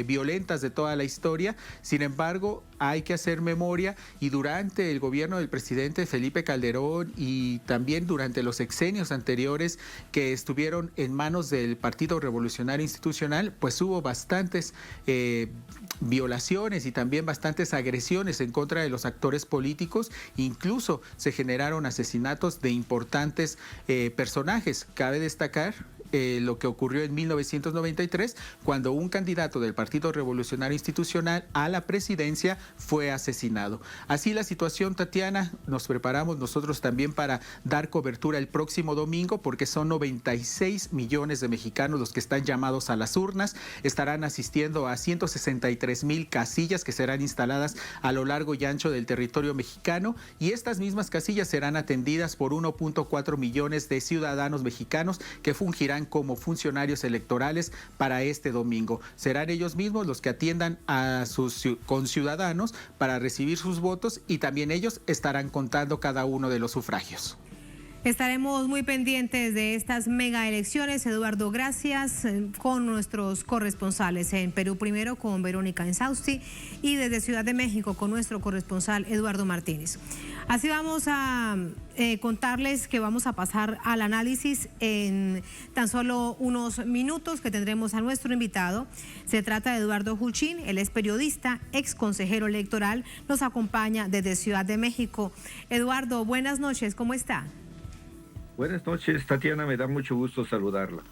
violentas de toda la historia. Sin embargo, hay que hacer memoria y durante el gobierno del presidente Felipe Calderón y también durante los sexenios anteriores que estuvieron en manos del Partido Revolucionario Institucional, pues hubo bastantes violaciones y también bastantes agresiones en contra de los actores políticos. Incluso se generaron asesinatos de importantes personajes. Cabe destacar lo que ocurrió en 1993, cuando un candidato del Partido Revolucionario Institucional a la presidencia fue asesinado. Así la situación, Tatiana, nos preparamos nosotros también para dar cobertura el próximo domingo, porque son 96 millones de mexicanos los que están llamados a las urnas. Estarán asistiendo a 163,000 casillas que serán instaladas a lo largo y ancho del territorio mexicano, y estas mismas casillas serán atendidas por 1.4 millones de ciudadanos mexicanos que fungirán como funcionarios electorales para este domingo. Serán ellos mismos los que atiendan a sus conciudadanos para recibir sus votos y también ellos estarán contando cada uno de los sufragios. Estaremos muy pendientes de estas mega elecciones. Eduardo, gracias, con nuestros corresponsales en Perú primero con Verónica Insausti y desde Ciudad de México con nuestro corresponsal Eduardo Martínez. Así vamos a contarles que vamos a pasar al análisis en tan solo unos minutos que tendremos a nuestro invitado. Se trata de Eduardo Juchín, él es periodista, ex consejero electoral, nos acompaña desde Ciudad de México. Eduardo, buenas noches, ¿cómo está? Buenas noches, Tatiana, me da mucho gusto saludarla.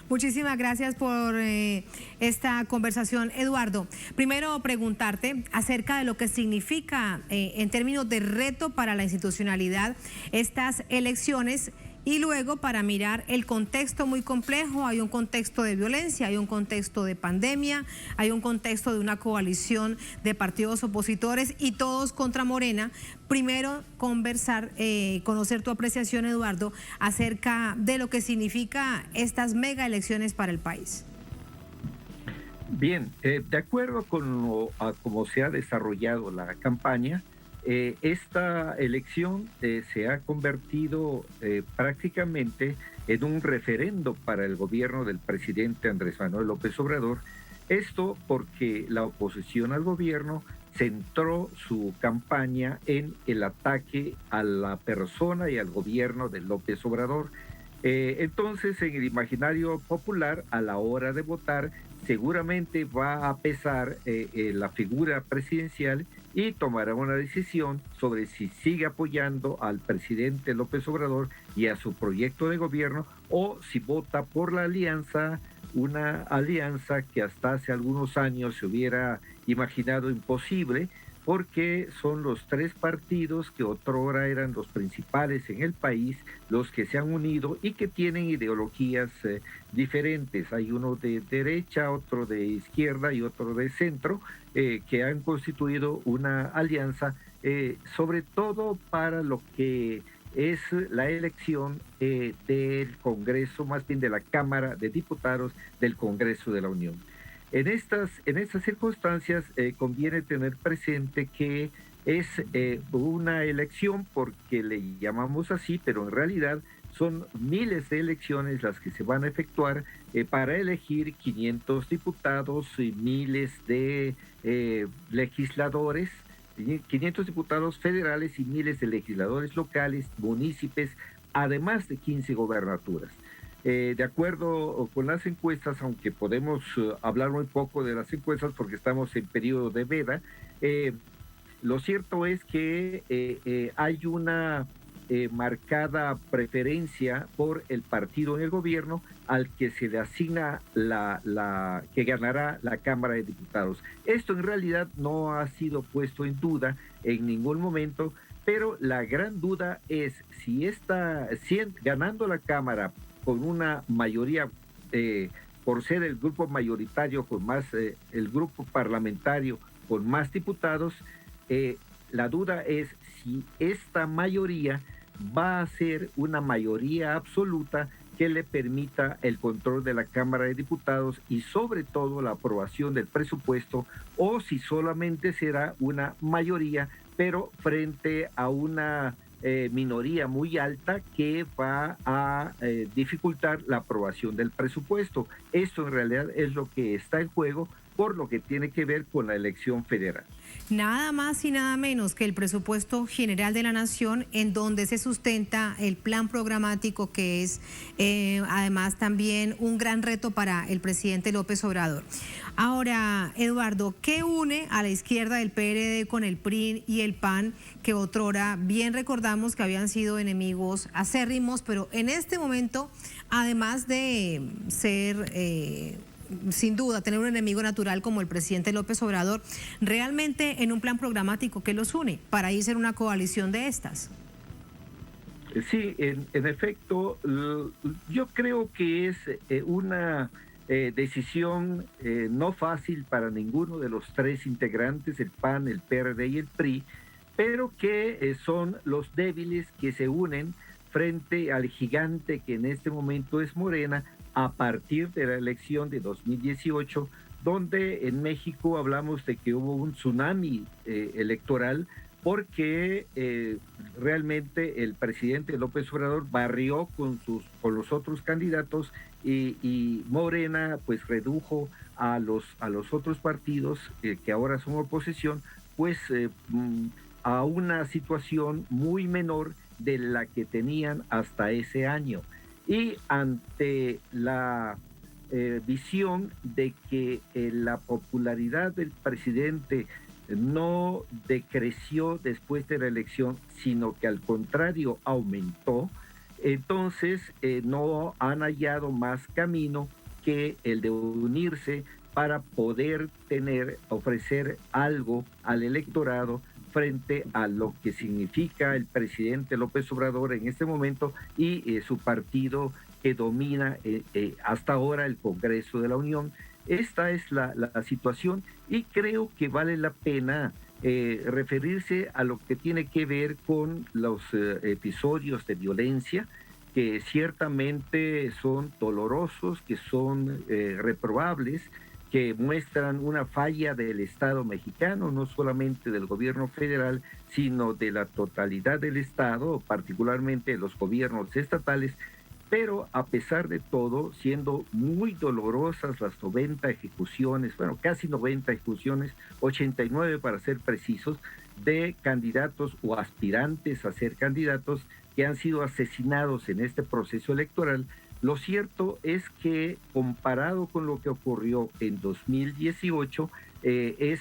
Muchísimas gracias por esta conversación. Eduardo, primero preguntarte acerca de lo que significa en términos de reto para la institucionalidad estas elecciones y luego para mirar el contexto muy complejo. Hay un contexto de violencia, hay un contexto de pandemia, hay un contexto de una coalición de partidos opositores y todos contra Morena. Primero, conversar, conocer tu apreciación, Eduardo, acerca de lo que significa estas mega elecciones para el país. Bien, de acuerdo con cómo se ha desarrollado la campaña, esta elección se ha convertido prácticamente en un referendo para el gobierno del presidente Andrés Manuel López Obrador. Esto porque la oposición al gobierno centró su campaña en el ataque a la persona y al gobierno de López Obrador. Entonces, en el imaginario popular, a la hora de votar, seguramente va a pesar la figura presidencial y tomará una decisión sobre si sigue apoyando al presidente López Obrador y a su proyecto de gobierno o si vota por la alianza, una alianza que hasta hace algunos años se hubiera imaginado imposible, porque son los tres partidos que otrora eran los principales en el país, los que se han unido y que tienen ideologías diferentes. Hay uno de derecha, otro de izquierda y otro de centro, que han constituido una alianza, sobre todo para lo que es la elección del Congreso, más bien de la Cámara de Diputados del Congreso de la Unión. En estas circunstancias conviene tener presente que Es una elección porque le llamamos así, pero en realidad son miles de elecciones las que se van a efectuar para elegir 500 diputados y miles de legisladores, 500 diputados federales y miles de legisladores locales, municipios, además de 15 gobernaturas. De acuerdo con las encuestas, aunque podemos hablar muy poco de las encuestas porque estamos en periodo de veda, lo cierto es que hay una marcada preferencia por el partido en el gobierno al que se le asigna que ganará la Cámara de Diputados. Esto en realidad no ha sido puesto en duda en ningún momento, pero la gran duda es si ganando la Cámara con una mayoría, por ser el grupo mayoritario con más, el grupo parlamentario con más diputados, la duda es si esta mayoría va a ser una mayoría absoluta que le permita el control de la Cámara de Diputados y sobre todo la aprobación del presupuesto, o si solamente será una mayoría, pero frente a una minoría muy alta que va a dificultar la aprobación del presupuesto. Esto en realidad es lo que está en juego por lo que tiene que ver con la elección federal. Nada más y nada menos que el presupuesto general de la nación, en donde se sustenta el plan programático, que es además también un gran reto para el presidente López Obrador. Ahora, Eduardo, ¿qué une a la izquierda del PRD con el PRI y el PAN, que otrora bien recordamos que habían sido enemigos acérrimos, pero en este momento, además de ser sin duda tener un enemigo natural como el presidente López Obrador, realmente en un plan programático que los une para irse en una coalición de estas? Sí, en efecto, yo creo que es una decisión no fácil para ninguno de los tres integrantes, el PAN, el PRD y el PRI, pero que son los débiles que se unen frente al gigante que en este momento es Morena, a partir de la elección de 2018, donde en México hablamos de que hubo un tsunami electoral, porque realmente el presidente López Obrador barrió con los otros candidatos y Morena pues redujo a los otros partidos que ahora son oposición, pues a una situación muy menor de la que tenían hasta ese año. Y ante la visión de que la popularidad del presidente no decreció después de la elección, sino que al contrario aumentó, entonces no han hallado más camino que el de unirse para poder ofrecer algo al electorado frente a lo que significa el presidente López Obrador en este momento y su partido que domina hasta ahora el Congreso de la Unión. Esta es la situación y creo que vale la pena referirse a lo que tiene que ver con los episodios de violencia, que ciertamente son dolorosos, que son reprobables, que muestran una falla del Estado mexicano, no solamente del gobierno federal, sino de la totalidad del Estado, particularmente de los gobiernos estatales. Pero a pesar de todo, siendo muy dolorosas las 90 ejecuciones, bueno, casi 90 ejecuciones, 89 para ser precisos, de candidatos o aspirantes a ser candidatos que han sido asesinados en este proceso electoral, lo cierto es que comparado con lo que ocurrió en 2018, es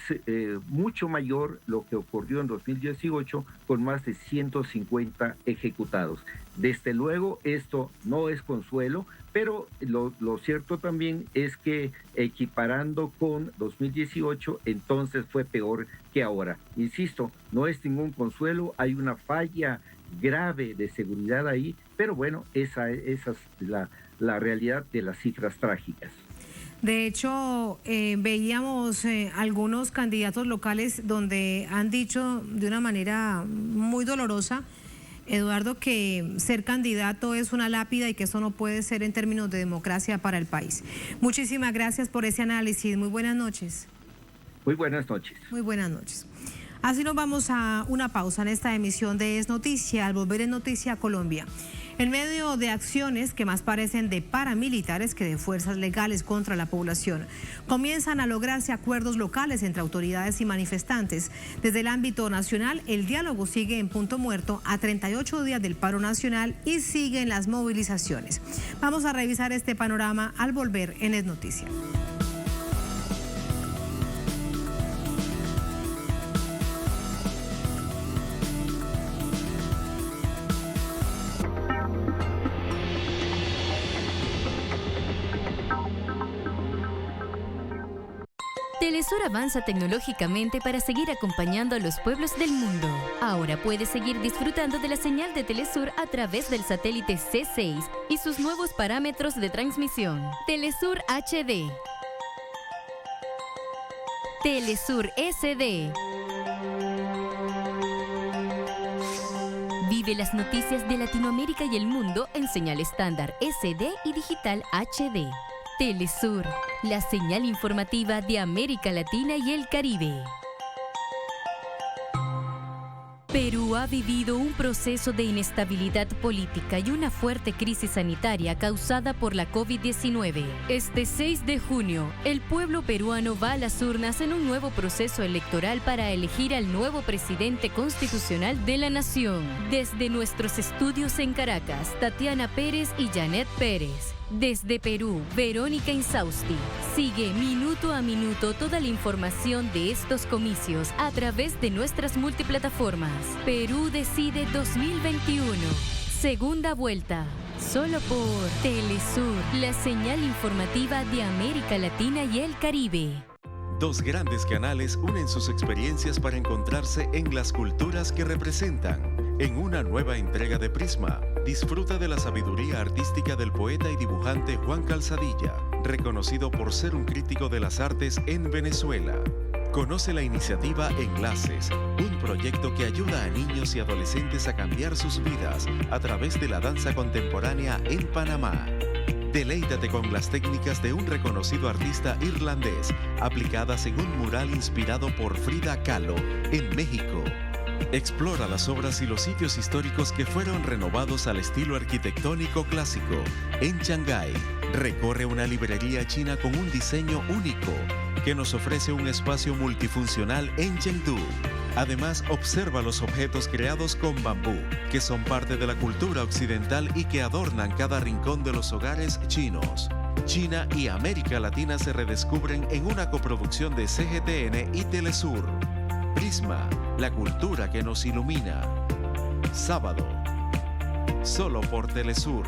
mucho mayor lo que ocurrió en 2018 con más de 150 ejecutados. Desde luego esto no es consuelo, pero lo cierto también es que equiparando con 2018 entonces fue peor que ahora. Insisto, no es ningún consuelo, hay una falla grave de seguridad ahí, pero bueno, esa es la realidad de las cifras trágicas. De hecho, veíamos algunos candidatos locales donde han dicho de una manera muy dolorosa, Eduardo, que ser candidato es una lápida y que eso no puede ser en términos de democracia para el país. Muchísimas gracias por ese análisis. Muy buenas noches. Muy buenas noches. Muy buenas noches. Así nos vamos a una pausa en esta emisión de Es Noticia. Al volver en Noticia Colombia, en medio de acciones que más parecen de paramilitares que de fuerzas legales contra la población, comienzan a lograrse acuerdos locales entre autoridades y manifestantes. Desde el ámbito nacional, el diálogo sigue en punto muerto a 38 días del paro nacional y siguen las movilizaciones. Vamos a revisar este panorama al volver en Es Noticia. Telesur avanza tecnológicamente para seguir acompañando a los pueblos del mundo. Ahora puedes seguir disfrutando de la señal de Telesur a través del satélite C6 y sus nuevos parámetros de transmisión. Telesur HD. Telesur SD. Vive las noticias de Latinoamérica y el mundo en señal estándar SD y digital HD. Telesur, la señal informativa de América Latina y el Caribe. Perú ha vivido un proceso de inestabilidad política y una fuerte crisis sanitaria causada por la COVID-19. Este 6 de junio, el pueblo peruano va a las urnas en un nuevo proceso electoral para elegir al nuevo presidente constitucional de la nación. Desde nuestros estudios en Caracas, Tatiana Pérez y Janet Pérez. Desde Perú, Verónica Insausti. Sigue minuto a minuto toda la información de estos comicios a través de nuestras multiplataformas. Perú Decide 2021. Segunda vuelta. Solo por Telesur, la señal informativa de América Latina y el Caribe. Dos grandes canales unen sus experiencias para encontrarse en las culturas que representan. En una nueva entrega de Prisma, disfruta de la sabiduría artística del poeta y dibujante Juan Calzadilla, reconocido por ser un crítico de las artes en Venezuela. Conoce la iniciativa Enlaces, un proyecto que ayuda a niños y adolescentes a cambiar sus vidas a través de la danza contemporánea en Panamá. Deleítate con las técnicas de un reconocido artista irlandés, aplicadas en un mural inspirado por Frida Kahlo en México. Explora las obras y los sitios históricos que fueron renovados al estilo arquitectónico clásico. En Shanghái, recorre una librería china con un diseño único que nos ofrece un espacio multifuncional en Chengdu. Además, observa los objetos creados con bambú, que son parte de la cultura occidental y que adornan cada rincón de los hogares chinos. China y América Latina se redescubren en una coproducción de CGTN y Telesur. Prisma, la cultura que nos ilumina. Sábado, solo por Telesur.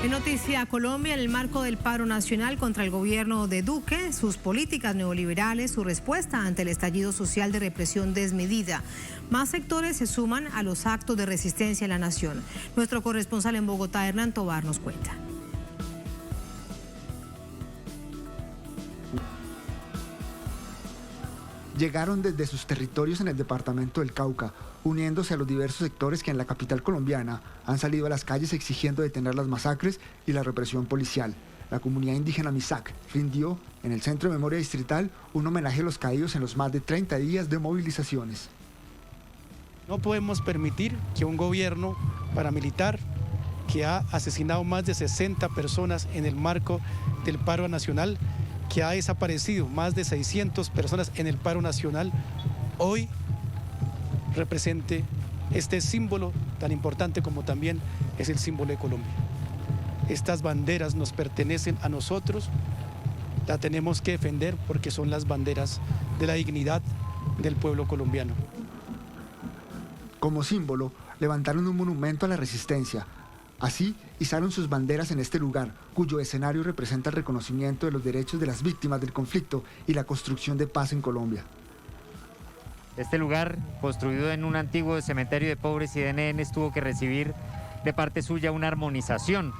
En Noticia Colombia, en el marco del paro nacional contra el gobierno de Duque, sus políticas neoliberales, su respuesta ante el estallido social de represión desmedida. Más sectores se suman a los actos de resistencia en la nación. Nuestro corresponsal en Bogotá, Hernán Tobar, nos cuenta. Llegaron desde sus territorios en el departamento del Cauca, uniéndose a los diversos sectores que en la capital colombiana han salido a las calles exigiendo detener las masacres y la represión policial. La comunidad indígena Misak rindió en el Centro de Memoria Distrital un homenaje a los caídos en los más de 30 días de movilizaciones. No podemos permitir que un gobierno paramilitar que ha asesinado más de 60 personas en el marco del paro nacional, que ha desaparecido más de 600 personas en el paro nacional, hoy represente este símbolo tan importante como también es el símbolo de Colombia. Estas banderas nos pertenecen a nosotros la tenemos que defender porque son las banderas de la dignidad del pueblo colombiano. Como símbolo, levantaron un monumento a la resistencia. Así, izaron sus banderas en este lugar, cuyo escenario representa el reconocimiento de los derechos de las víctimas del conflicto y la construcción de paz en Colombia. Este lugar, construido en un antiguo cementerio de pobres y de nenes, tuvo que recibir de parte suya una armonización.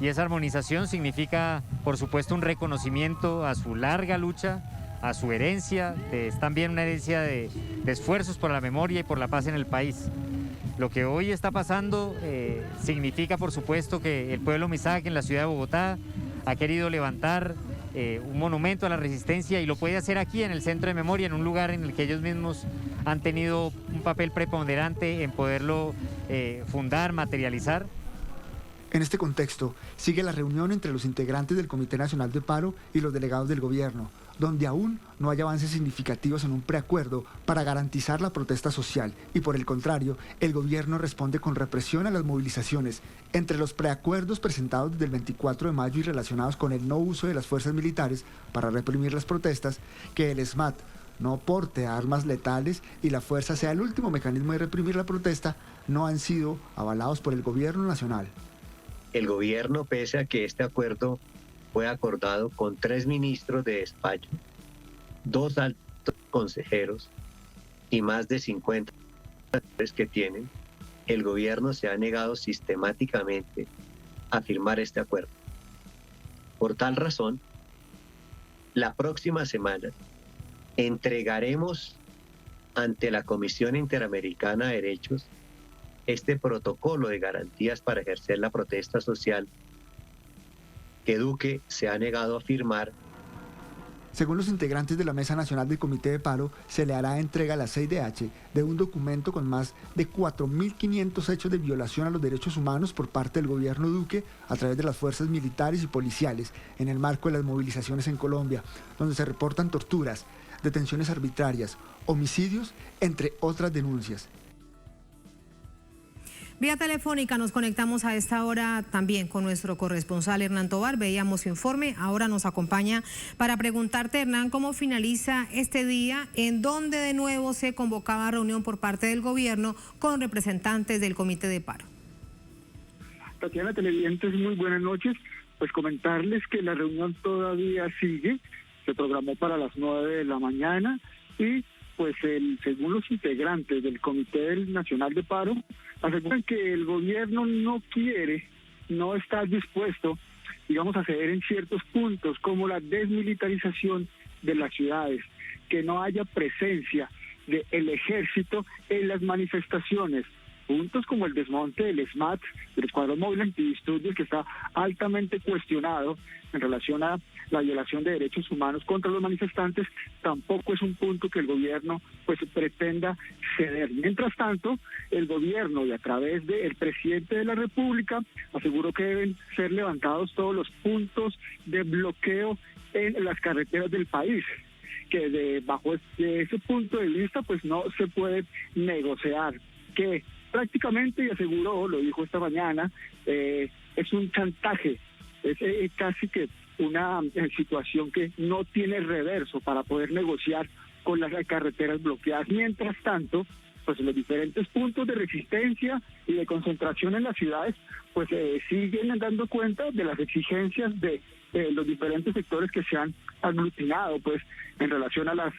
Y esa armonización significa, por supuesto, un reconocimiento a su larga lucha, a su herencia, es también una herencia de esfuerzos por la memoria y por la paz en el país. Lo que hoy está pasando significa, por supuesto, que el pueblo Misak en la ciudad de Bogotá ha querido levantar un monumento a la resistencia y lo puede hacer aquí en el Centro de Memoria, en un lugar en el que ellos mismos han tenido un papel preponderante en poderlo fundar, materializar. En este contexto, sigue la reunión entre los integrantes del Comité Nacional de Paro y los delegados del gobierno, donde aún no hay avances significativos en un preacuerdo para garantizar la protesta social y, por el contrario, el gobierno responde con represión a las movilizaciones. Entre los preacuerdos presentados desde el 24 de mayo y relacionados con el no uso de las fuerzas militares para reprimir las protestas, que el SMAT no porte armas letales y la fuerza sea el último mecanismo de reprimir la protesta, no han sido avalados por el gobierno nacional. El gobierno, pese a que este acuerdo fue acordado con 3 ministros de despacho, 2 altos consejeros y más de 50 que tienen, el gobierno se ha negado sistemáticamente a firmar este acuerdo. Por tal razón, la próxima semana entregaremos ante la Comisión Interamericana de Derechos este protocolo de garantías para ejercer la protesta social que Duque se ha negado a firmar. Según los integrantes de la Mesa Nacional del Comité de Paro, se le hará entrega a la CIDH de un documento con más de 4.500 hechos de violación a los derechos humanos por parte del gobierno Duque a través de las fuerzas militares y policiales en el marco de las movilizaciones en Colombia, donde se reportan torturas, detenciones arbitrarias, homicidios, entre otras denuncias. Vía telefónica nos conectamos a esta hora también con nuestro corresponsal Hernán Tovar. Veíamos su informe, ahora nos acompaña para preguntarte, Hernán, cómo finaliza este día, en donde de nuevo se convocaba reunión por parte del gobierno con representantes del Comité de Paro. Tatiana, televidentes, muy buenas noches. Pues comentarles que la reunión todavía sigue, se programó para las 9 de la mañana y pues según los integrantes del Comité Nacional de Paro, aseguran que el gobierno no está dispuesto, digamos, a ceder en ciertos puntos, como la desmilitarización de las ciudades, que no haya presencia del ejército en las manifestaciones, puntos como el desmonte del SMAT, del Escuadrón Móvil Antidisturbios, que está altamente cuestionado en relación a la violación de derechos humanos contra los manifestantes, tampoco es un punto que el gobierno pues pretenda ceder. Mientras tanto, el gobierno, y a través del presidente de la República, aseguró que deben ser levantados todos los puntos de bloqueo en las carreteras del país, que bajo ese punto de vista pues no se puede negociar, que prácticamente, y aseguró, lo dijo esta mañana, es un chantaje, es casi que una situación que no tiene reverso para poder negociar con las carreteras bloqueadas. Mientras tanto, pues los diferentes puntos de resistencia y de concentración en las ciudades pues siguen dando cuenta de las exigencias de los diferentes sectores que se han aglutinado pues en relación a las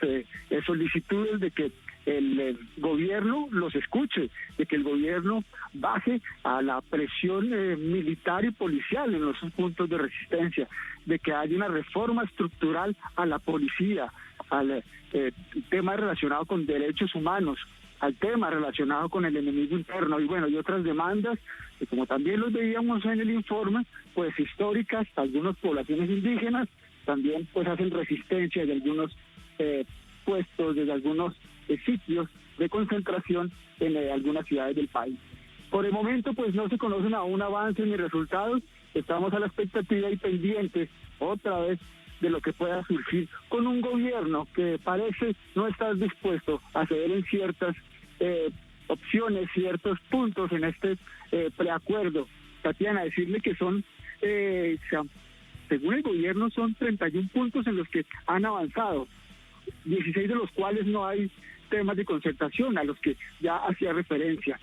solicitudes de que el gobierno los escuche, de que el gobierno baje a la presión militar y policial en los puntos de resistencia, de que haya una reforma estructural a la policía, al tema relacionado con derechos humanos, al tema relacionado con el enemigo interno y bueno, y otras demandas que, como también los veíamos en el informe, pues históricas, algunas poblaciones indígenas también pues hacen resistencia de algunos puestos, desde algunos sitios de concentración en algunas ciudades del país. Por el momento pues no se conocen aún avances ni resultados, estamos a la expectativa y pendientes otra vez de lo que pueda surgir con un gobierno que parece no estar dispuesto a ceder en ciertas opciones, ciertos puntos en este preacuerdo. Tatiana, decirle que se según el gobierno son 31 puntos en los que han avanzado, 16 de los cuales no hay temas de concertación a los que ya hacía referencia.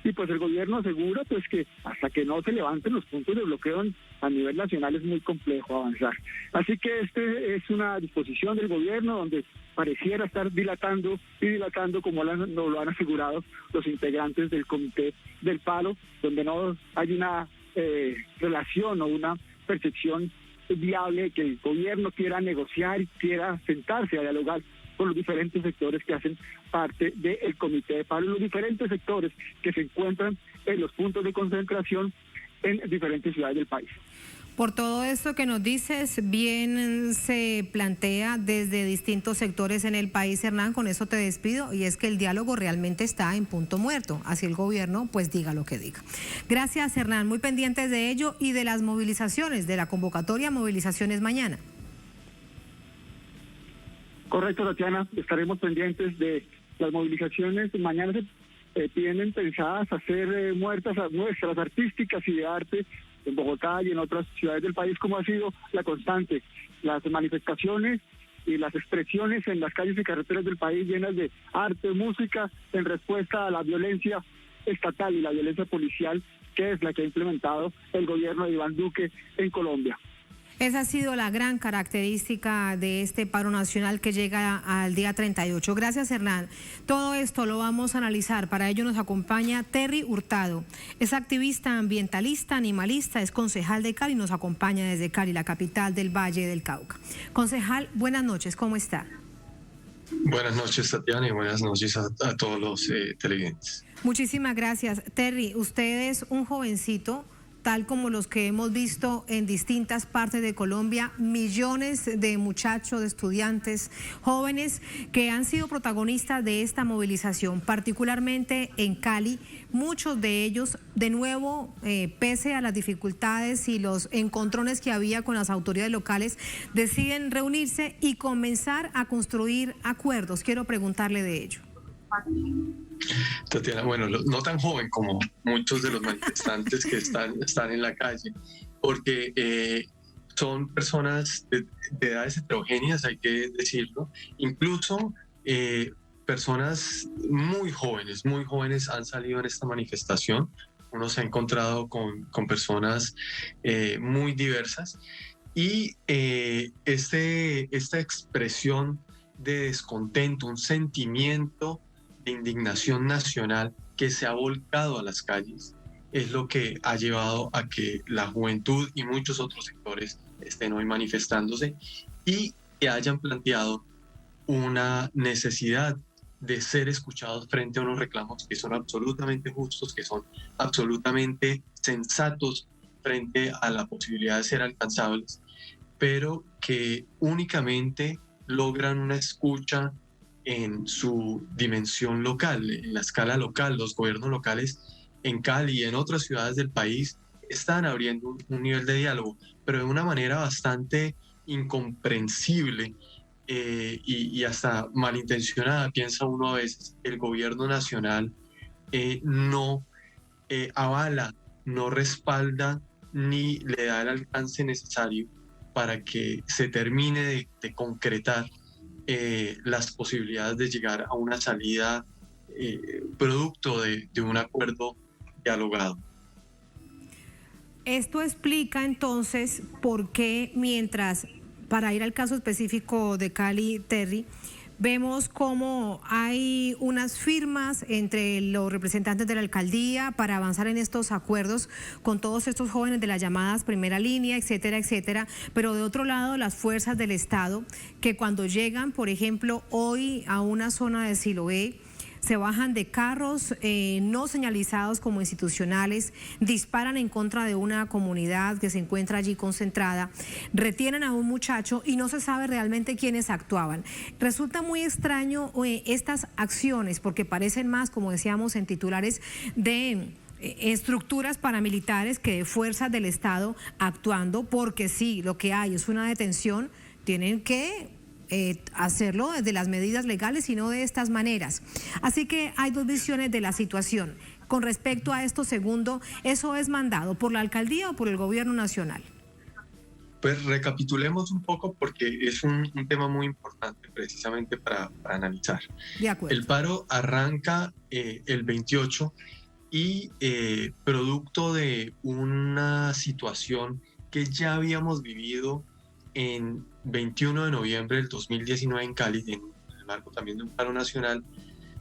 Y pues el gobierno asegura pues que hasta que no se levanten los puntos de bloqueo a nivel nacional es muy complejo avanzar. Así que este es una disposición del gobierno donde pareciera estar dilatando como nos lo han asegurado los integrantes del Comité del Paro, donde no hay una relación o una percepción viable que el gobierno quiera negociar y quiera sentarse a dialogar con los diferentes sectores que hacen parte del Comité de Paro, los diferentes sectores que se encuentran en los puntos de concentración en diferentes ciudades del país. Por todo esto que nos dices, bien se plantea desde distintos sectores en el país, Hernán, con eso te despido, y es que el diálogo realmente está en punto muerto, así el gobierno pues diga lo que diga. Gracias, Hernán, muy pendientes de ello y de las movilizaciones, de la convocatoria movilizaciones mañana. Correcto, Tatiana, estaremos pendientes de las movilizaciones. Mañana se tienen pensadas hacer muestras artísticas y de arte en Bogotá y en otras ciudades del país, como ha sido la constante. Las manifestaciones y las expresiones en las calles y carreteras del país llenas de arte, música, en respuesta a la violencia estatal y la violencia policial, que es la que ha implementado el gobierno de Iván Duque en Colombia. Esa ha sido la gran característica de este paro nacional que llega al día 38. Gracias, Hernán. Todo esto lo vamos a analizar. Para ello nos acompaña Terry Hurtado. Es activista ambientalista, animalista, es concejal de Cali y nos acompaña desde Cali, la capital del Valle del Cauca. Concejal, buenas noches, ¿cómo está? Buenas noches, Tatiana, y buenas noches a todos los televidentes. Muchísimas gracias. Terry, usted es un jovencito, tal como los que hemos visto en distintas partes de Colombia, millones de muchachos, de estudiantes, jóvenes que han sido protagonistas de esta movilización, particularmente en Cali. Muchos de ellos, de nuevo, pese a las dificultades y los encontrones que había con las autoridades locales, deciden reunirse y comenzar a construir acuerdos. Quiero preguntarle de ello. Tatiana, bueno, no tan joven como muchos de los manifestantes que están en la calle, porque son personas de edades heterogéneas, hay que decirlo, incluso personas muy jóvenes han salido en esta manifestación. Uno se ha encontrado con personas muy diversas y esta expresión de descontento, un sentimiento de indignación nacional que se ha volcado a las calles, es lo que ha llevado a que la juventud y muchos otros sectores estén hoy manifestándose y que hayan planteado una necesidad de ser escuchados frente a unos reclamos que son absolutamente justos, que son absolutamente sensatos frente a la posibilidad de ser alcanzables, pero que únicamente logran una escucha en su dimensión local, en la escala local. Los gobiernos locales en Cali y en otras ciudades del país están abriendo un nivel de diálogo, pero de una manera bastante incomprensible y hasta malintencionada, piensa uno a veces. El gobierno nacional no avala, no respalda ni le da el alcance necesario para que se termine de concretar las posibilidades de llegar a una salida producto de un acuerdo dialogado. Esto explica entonces por qué, mientras, para ir al caso específico de Cali, Terry, vemos cómo hay unas firmas entre los representantes de la alcaldía para avanzar en estos acuerdos con todos estos jóvenes de las llamadas primera línea, etcétera, etcétera, pero de otro lado las fuerzas del Estado que cuando llegan, por ejemplo, hoy a una zona de Siloé, se bajan de carros no señalizados como institucionales, disparan en contra de una comunidad que se encuentra allí concentrada, retienen a un muchacho y no se sabe realmente quiénes actuaban. Resulta muy extraño estas acciones porque parecen más, como decíamos en titulares, de estructuras paramilitares que de fuerzas del Estado actuando, porque sí, lo que hay es una detención, tienen que hacerlo desde las medidas legales y no de estas maneras. Así que hay dos visiones de la situación. Con respecto a esto segundo, ¿eso es mandado por la alcaldía o por el gobierno nacional? Pues recapitulemos un poco porque es un tema muy importante precisamente para analizar. De acuerdo. El paro arranca el 28 y producto de una situación que ya habíamos vivido en 21 de noviembre del 2019 en Cali, en el marco también de un paro nacional,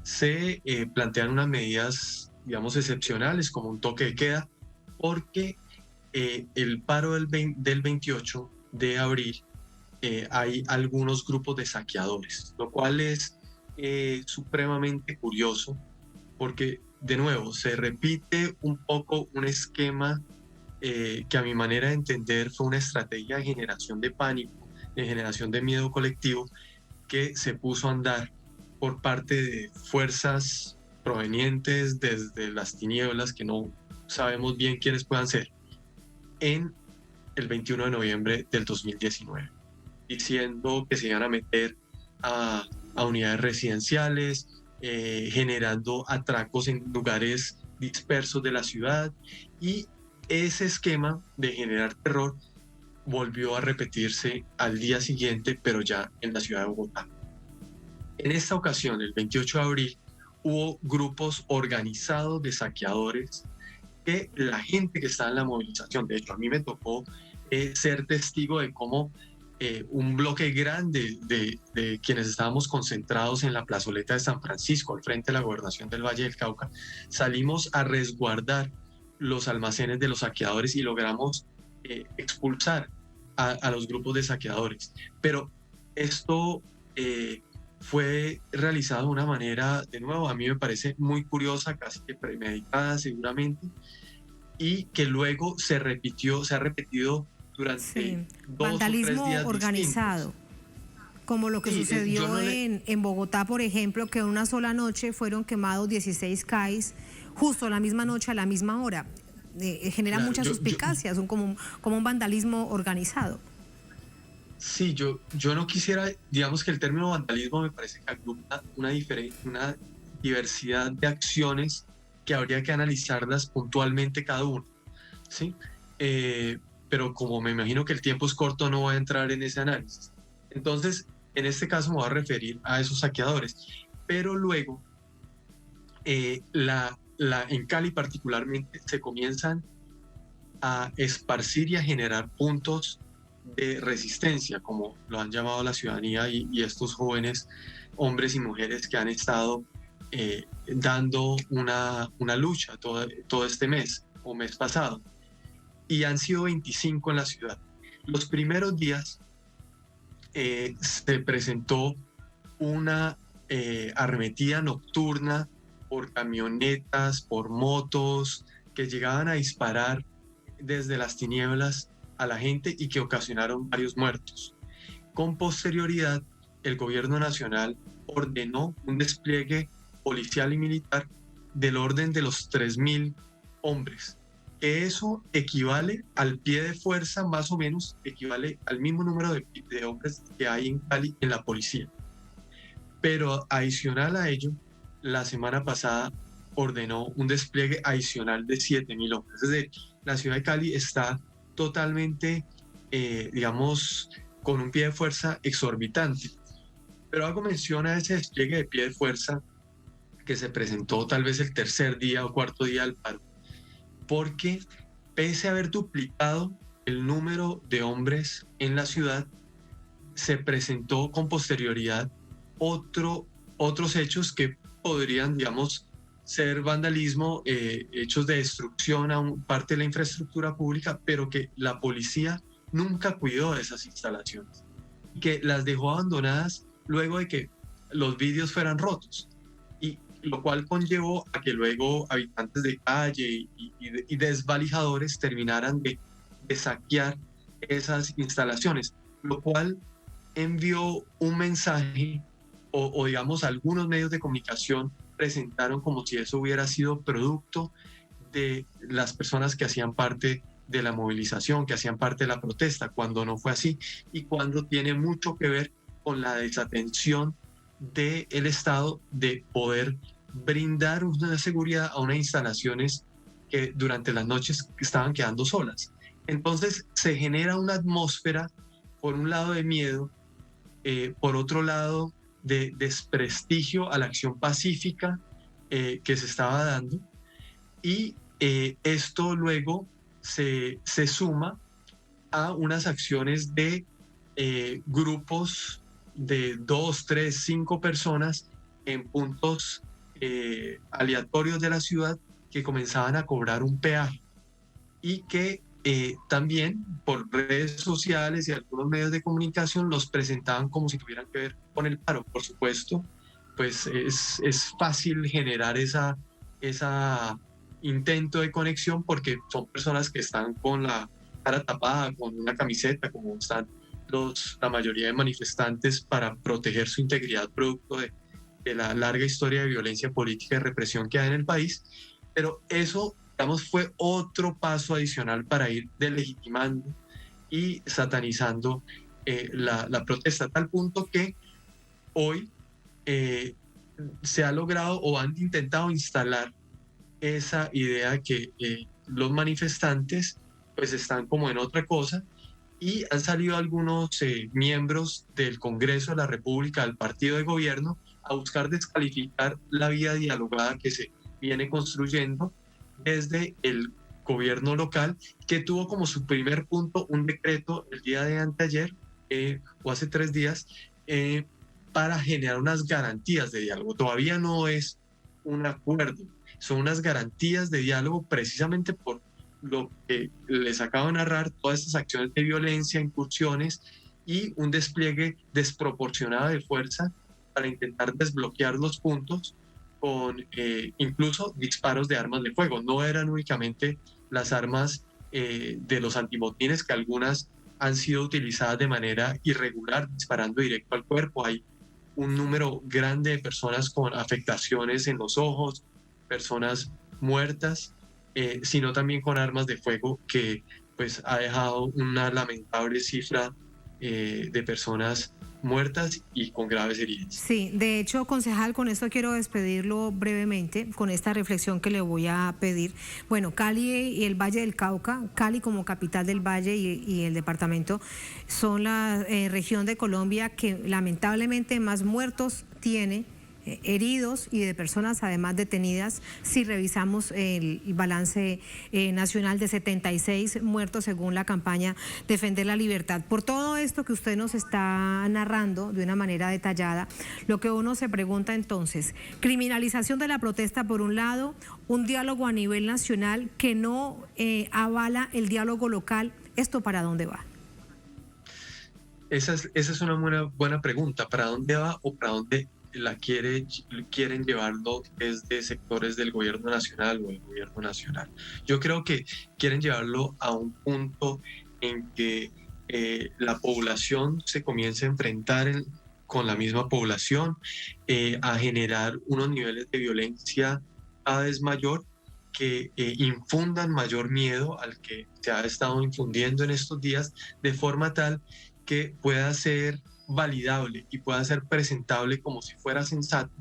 se plantean unas medidas, digamos, excepcionales como un toque de queda, porque el paro del 28 de abril hay algunos grupos de saqueadores, lo cual es supremamente curioso porque, de nuevo, se repite un poco un esquema que a mi manera de entender fue una estrategia de generación de pánico, de generación de miedo colectivo que se puso a andar por parte de fuerzas provenientes desde las tinieblas que no sabemos bien quiénes puedan ser, en el 21 de noviembre del 2019, diciendo que se iban a meter a unidades residenciales, generando atracos en lugares dispersos de la ciudad, y ese esquema de generar terror volvió a repetirse al día siguiente, pero ya en la ciudad de Bogotá. En esta ocasión, el 28 de abril, hubo grupos organizados de saqueadores que la gente que estaba en la movilización, de hecho a mí me tocó ser testigo de cómo un bloque grande de quienes estábamos concentrados en la plazoleta de San Francisco, al frente de la gobernación del Valle del Cauca, salimos a resguardar los almacenes de los saqueadores y logramos expulsar a los grupos de saqueadores. Pero esto fue realizado de una manera, de nuevo, a mí me parece muy curiosa, casi que premeditada seguramente, y que luego se ha repetido durante 2 vandalismo o 3 días organizado, distintos, como lo que sucedió en Bogotá, por ejemplo, que en una sola noche fueron quemados 16 CAIs, justo la misma noche a la misma hora. Genera muchas suspicacias, son como un vandalismo organizado. Sí, yo no quisiera, digamos que el término vandalismo me parece que agrupa una diversidad de acciones que habría que analizarlas puntualmente cada uno, ¿sí? Pero como me imagino que el tiempo es corto, no voy a entrar en ese análisis. Entonces, en este caso me voy a referir a esos saqueadores. Pero luego, en Cali particularmente, se comienzan a esparcir y a generar puntos de resistencia, como lo han llamado la ciudadanía y estos jóvenes, hombres y mujeres que han estado dando una lucha todo este mes o mes pasado. Y han sido 25 en la ciudad. Los primeros días se presentó una arremetida nocturna por camionetas, por motos, que llegaban a disparar desde las tinieblas a la gente y que ocasionaron varios muertos. Con posterioridad, el gobierno nacional ordenó un despliegue policial y militar del orden de los 3.000 hombres, que eso equivale al pie de fuerza, más o menos, equivale al mismo número de hombres que hay en Cali en la policía. Pero adicional a ello, la semana pasada ordenó un despliegue adicional de 7.000 hombres. Es decir, la ciudad de Cali está totalmente, digamos, con un pie de fuerza exorbitante. Pero hago mención a ese despliegue de pie de fuerza que se presentó tal vez el tercer día o cuarto día del paro, porque pese a haber duplicado el número de hombres en la ciudad, se presentó con posterioridad otros hechos que podrían, digamos, ser vandalismo, hechos de destrucción a parte de la infraestructura pública, pero que la policía nunca cuidó de esas instalaciones, que las dejó abandonadas luego de que los vidrios fueran rotos, y lo cual conllevó a que luego habitantes de calle y desvalijadores terminaran de saquear esas instalaciones, lo cual envió un mensaje, o digamos algunos medios de comunicación presentaron como si eso hubiera sido producto de las personas que hacían parte de la movilización, que hacían parte de la protesta, cuando no fue así, y cuando tiene mucho que ver con la desatención del Estado de poder brindar una seguridad a unas instalaciones que durante las noches estaban quedando solas. Entonces se genera una atmósfera, por un lado de miedo, por otro lado de desprestigio a la acción pacífica que se estaba dando, y esto luego se suma a unas acciones de grupos de 2, 3, 5 personas en puntos aleatorios de la ciudad que comenzaban a cobrar un peaje, y que también por redes sociales y algunos medios de comunicación los presentaban como si tuvieran que ver con el paro. Por supuesto, pues es fácil generar esa intento de conexión, porque son personas que están con la cara tapada, con una camiseta, como están la mayoría de manifestantes, para proteger su integridad producto de la larga historia de violencia política y represión que hay en el país. Pero eso, digamos, fue otro paso adicional para ir delegitimando y satanizando la protesta, a tal punto que hoy se ha logrado o han intentado instalar esa idea que los manifestantes pues están como en otra cosa, y han salido algunos miembros del Congreso de la República, del partido de gobierno, a buscar descalificar la vía dialogada que se viene construyendo desde el gobierno local, que tuvo como su primer punto un decreto el día de anteayer o hace 3 días para generar unas garantías de diálogo. Todavía no es un acuerdo, son unas garantías de diálogo, precisamente por lo que les acabo de narrar, todas estas acciones de violencia, incursiones y un despliegue desproporcionado de fuerza para intentar desbloquear los puntos con incluso disparos de armas de fuego. No eran únicamente las armas de los antimotines, que algunas han sido utilizadas de manera irregular, disparando directo al cuerpo. Hay un número grande de personas con afectaciones en los ojos, personas muertas, sino también con armas de fuego, que pues ha dejado una lamentable cifra de personas muertas y con graves heridas. Sí, de hecho, concejal, con esto quiero despedirlo brevemente, con esta reflexión que le voy a pedir. Bueno, Cali y el Valle del Cauca, Cali como capital del Valle y el departamento, son la región de Colombia que lamentablemente más muertos tiene, heridos y de personas además detenidas. Si revisamos el balance nacional de 76 muertos según la campaña Defender la Libertad. Por todo esto que usted nos está narrando de una manera detallada, lo que uno se pregunta entonces, criminalización de la protesta por un lado, un diálogo a nivel nacional que no avala el diálogo local, ¿esto para dónde va? Esa es una buena pregunta. ¿Para dónde va o para dónde quieren llevarlo desde sectores del gobierno nacional o del gobierno nacional? Yo creo que quieren llevarlo a un punto en que la población se comience a enfrentar con la misma población, a generar unos niveles de violencia cada vez mayor, que infundan mayor miedo al que se ha estado infundiendo en estos días, de forma tal que pueda ser validable y pueda ser presentable como si fuera sensato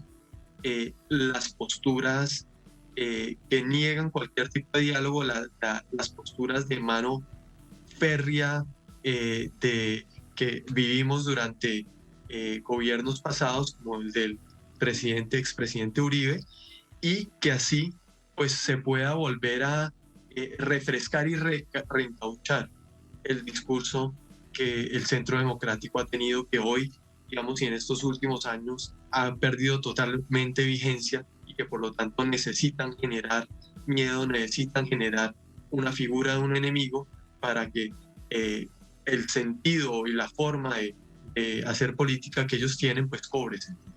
las posturas que niegan cualquier tipo de diálogo, las posturas de mano férrea que vivimos durante gobiernos pasados, como el del expresidente Uribe, y que así pues se pueda volver a refrescar y reencauchar el discurso que el Centro Democrático ha tenido, que hoy, digamos, y en estos últimos años ha perdido totalmente vigencia, y que por lo tanto necesitan generar miedo, necesitan generar una figura de un enemigo para que el sentido y la forma de hacer política que ellos tienen pues cobre sentido.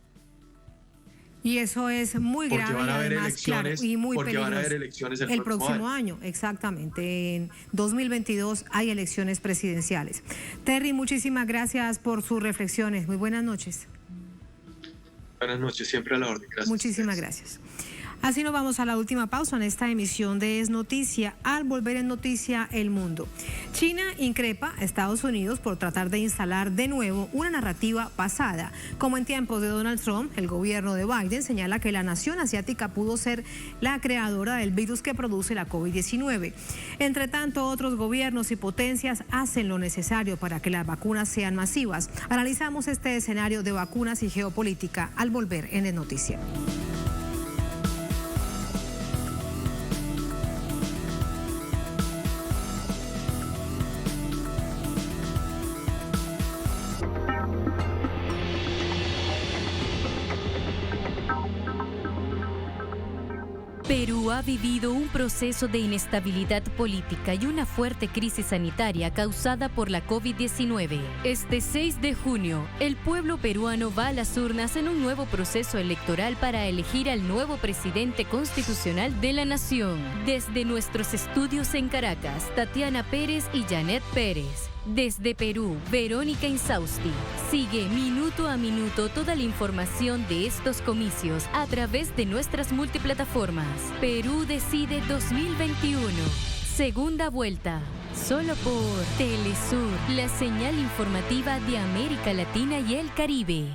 Y eso es muy grave, van a haber además, claro, y muy porque peligroso. Van a haber elecciones el próximo año. Exactamente. En 2022 hay elecciones presidenciales. Terry, muchísimas gracias por sus reflexiones. Muy buenas noches. Buenas noches, siempre a la orden. Gracias. Muchísimas gracias. Así nos vamos a la última pausa en esta emisión de Es Noticia. Al volver en Noticia El Mundo, China increpa a Estados Unidos por tratar de instalar de nuevo una narrativa pasada. Como en tiempos de Donald Trump, el gobierno de Biden señala que la nación asiática pudo ser la creadora del virus que produce la COVID-19. Entre tanto, otros gobiernos y potencias hacen lo necesario para que las vacunas sean masivas. Analizamos este escenario de vacunas y geopolítica al volver en Es Noticia. Perú ha vivido un proceso de inestabilidad política y una fuerte crisis sanitaria causada por la COVID-19. Este 6 de junio, el pueblo peruano va a las urnas en un nuevo proceso electoral para elegir al nuevo presidente constitucional de la nación. Desde nuestros estudios en Caracas, Tatiana Pérez y Janet Pérez. Desde Perú, Verónica Insausti. Sigue minuto a minuto toda la información de estos comicios a través de nuestras multiplataformas. Perú Decide 2021. Segunda vuelta. Solo por Telesur, la señal informativa de América Latina y el Caribe.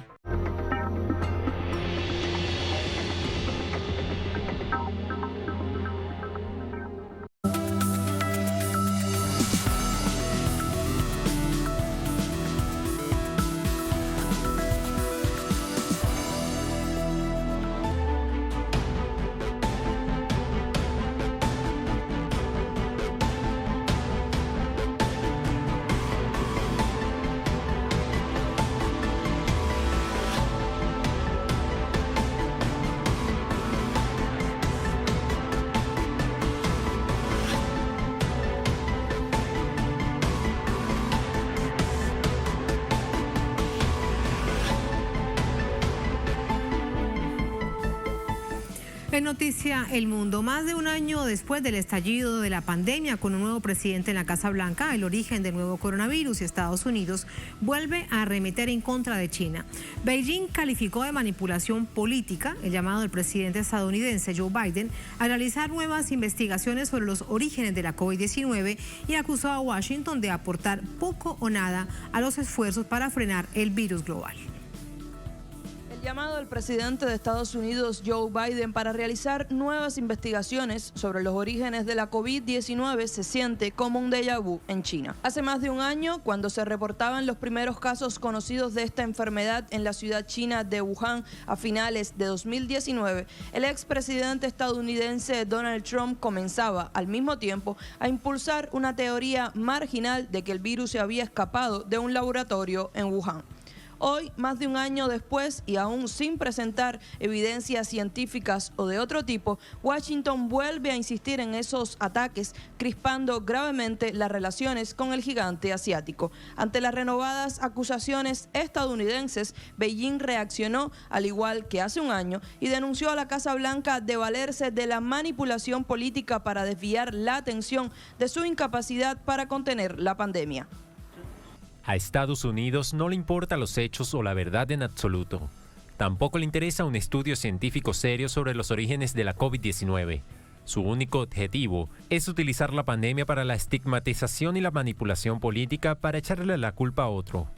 En Noticia El Mundo, más de un año después del estallido de la pandemia, con un nuevo presidente en la Casa Blanca, el origen del nuevo coronavirus y Estados Unidos vuelve a arremeter en contra de China. Beijing calificó de manipulación política el llamado del presidente estadounidense Joe Biden a realizar nuevas investigaciones sobre los orígenes de la COVID-19 y acusó a Washington de aportar poco o nada a los esfuerzos para frenar el virus global. Llamado al presidente de Estados Unidos, Joe Biden, para realizar nuevas investigaciones sobre los orígenes de la COVID-19 se siente como un déjà vu en China. Hace más de un año, cuando se reportaban los primeros casos conocidos de esta enfermedad en la ciudad china de Wuhan a finales de 2019, el expresidente estadounidense Donald Trump comenzaba al mismo tiempo a impulsar una teoría marginal de que el virus se había escapado de un laboratorio en Wuhan. Hoy, más de un año después y aún sin presentar evidencias científicas o de otro tipo, Washington vuelve a insistir en esos ataques, crispando gravemente las relaciones con el gigante asiático. Ante las renovadas acusaciones estadounidenses, Beijing reaccionó al igual que hace un año y denunció a la Casa Blanca de valerse de la manipulación política para desviar la atención de su incapacidad para contener la pandemia. A Estados Unidos no le importan los hechos o la verdad en absoluto. Tampoco le interesa un estudio científico serio sobre los orígenes de la COVID-19. Su único objetivo es utilizar la pandemia para la estigmatización y la manipulación política para echarle la culpa a otro.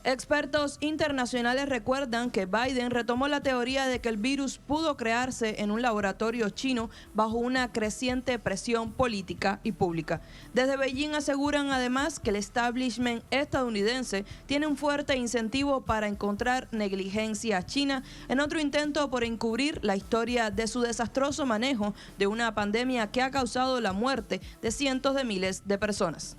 Expertos internacionales recuerdan que Biden retomó la teoría de que el virus pudo crearse en un laboratorio chino bajo una creciente presión política y pública. Desde Beijing aseguran además que el establishment estadounidense tiene un fuerte incentivo para encontrar negligencia china en otro intento por encubrir la historia de su desastroso manejo de una pandemia que ha causado la muerte de cientos de miles de personas.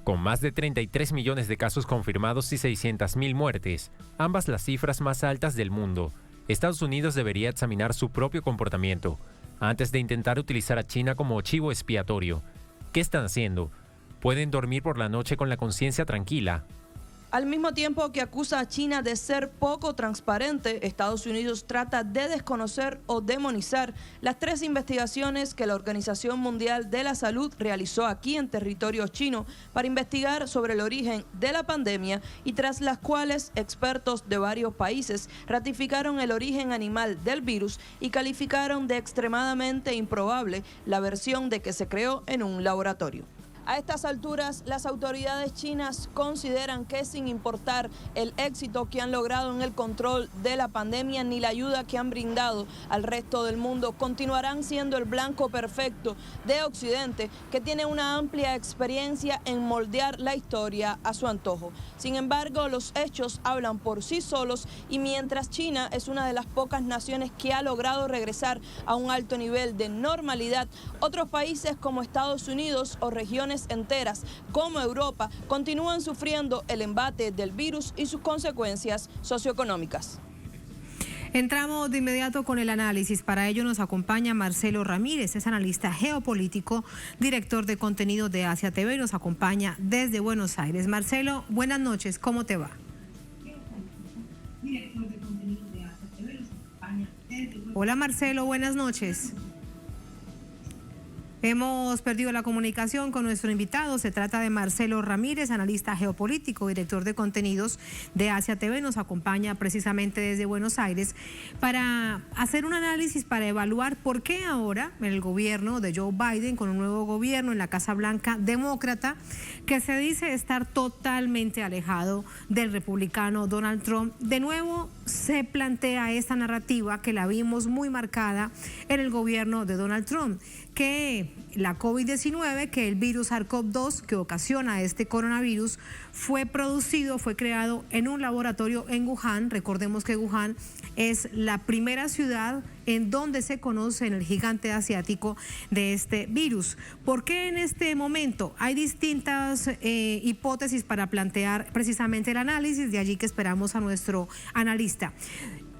Con más de 33 millones de casos confirmados y 600.000 muertes, ambas las cifras más altas del mundo, Estados Unidos debería examinar su propio comportamiento antes de intentar utilizar a China como chivo expiatorio. ¿Qué están haciendo? ¿Pueden dormir por la noche con la conciencia tranquila? Al mismo tiempo que acusa a China de ser poco transparente, Estados Unidos trata de desconocer o demonizar las 3 investigaciones que la Organización Mundial de la Salud realizó aquí en territorio chino para investigar sobre el origen de la pandemia y tras las cuales expertos de varios países ratificaron el origen animal del virus y calificaron de extremadamente improbable la versión de que se creó en un laboratorio. A estas alturas, las autoridades chinas consideran que sin importar el éxito que han logrado en el control de la pandemia ni la ayuda que han brindado al resto del mundo, continuarán siendo el blanco perfecto de Occidente, que tiene una amplia experiencia en moldear la historia a su antojo. Sin embargo, los hechos hablan por sí solos y mientras China es una de las pocas naciones que ha logrado regresar a un alto nivel de normalidad, otros países como Estados Unidos o regiones enteras como Europa continúan sufriendo el embate del virus y sus consecuencias socioeconómicas. Entramos de inmediato con el análisis. Para ello nos acompaña Marcelo Ramírez, es analista geopolítico, director de contenido de Asia TV y nos acompaña desde Buenos Aires. Marcelo, buenas noches, ¿cómo te va? Hola Marcelo, buenas noches. Hemos perdido la comunicación con nuestro invitado. Se trata de Marcelo Ramírez, analista geopolítico, director de contenidos de Asia TV. Nos acompaña precisamente desde Buenos Aires para hacer un análisis, para evaluar por qué ahora el gobierno de Joe Biden, con un nuevo gobierno en la Casa Blanca demócrata, que se dice estar totalmente alejado del republicano Donald Trump, de nuevo se plantea esta narrativa que la vimos muy marcada en el gobierno de Donald Trump, que la COVID-19, que el virus SARS-CoV-2 que ocasiona este coronavirus, fue creado en un laboratorio en Wuhan. Recordemos que Wuhan es la primera ciudad en donde se conoce en el gigante asiático de este virus. ¿Por qué en este momento? Hay distintas hipótesis para plantear precisamente el análisis, de allí que esperamos a nuestro analista.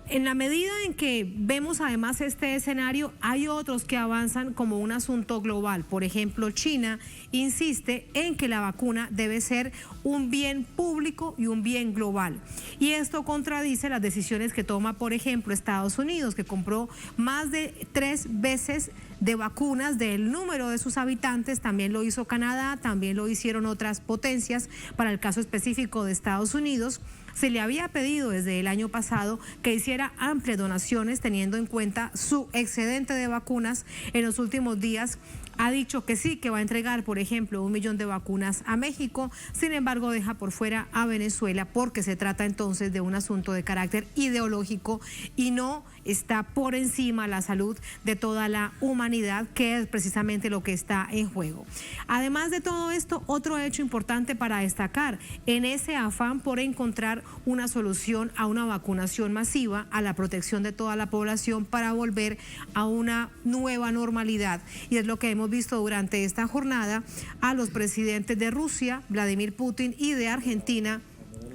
En la medida en que vemos además este escenario, hay otros que avanzan como un asunto global. Por ejemplo, China insiste en que la vacuna debe ser un bien público y un bien global. Y esto contradice las decisiones que toma, por ejemplo, Estados Unidos, que compró más de 3 veces de vacunas del número de sus habitantes. También lo hizo Canadá, también lo hicieron otras potencias. Para el caso específico de Estados Unidos, se le había pedido desde el año pasado que hiciera amplias donaciones teniendo en cuenta su excedente de vacunas. En los últimos días ha dicho que sí, que va a entregar, por ejemplo, 1 millón de vacunas a México. Sin embargo, deja por fuera a Venezuela porque se trata entonces de un asunto de carácter ideológico y no está por encima la salud de toda la humanidad, que es precisamente lo que está en juego. Además de todo esto, otro hecho importante para destacar, en ese afán por encontrar una solución a una vacunación masiva, a la protección de toda la población para volver a una nueva normalidad. Y es lo que hemos visto durante esta jornada a los presidentes de Rusia, Vladimir Putin, y de Argentina,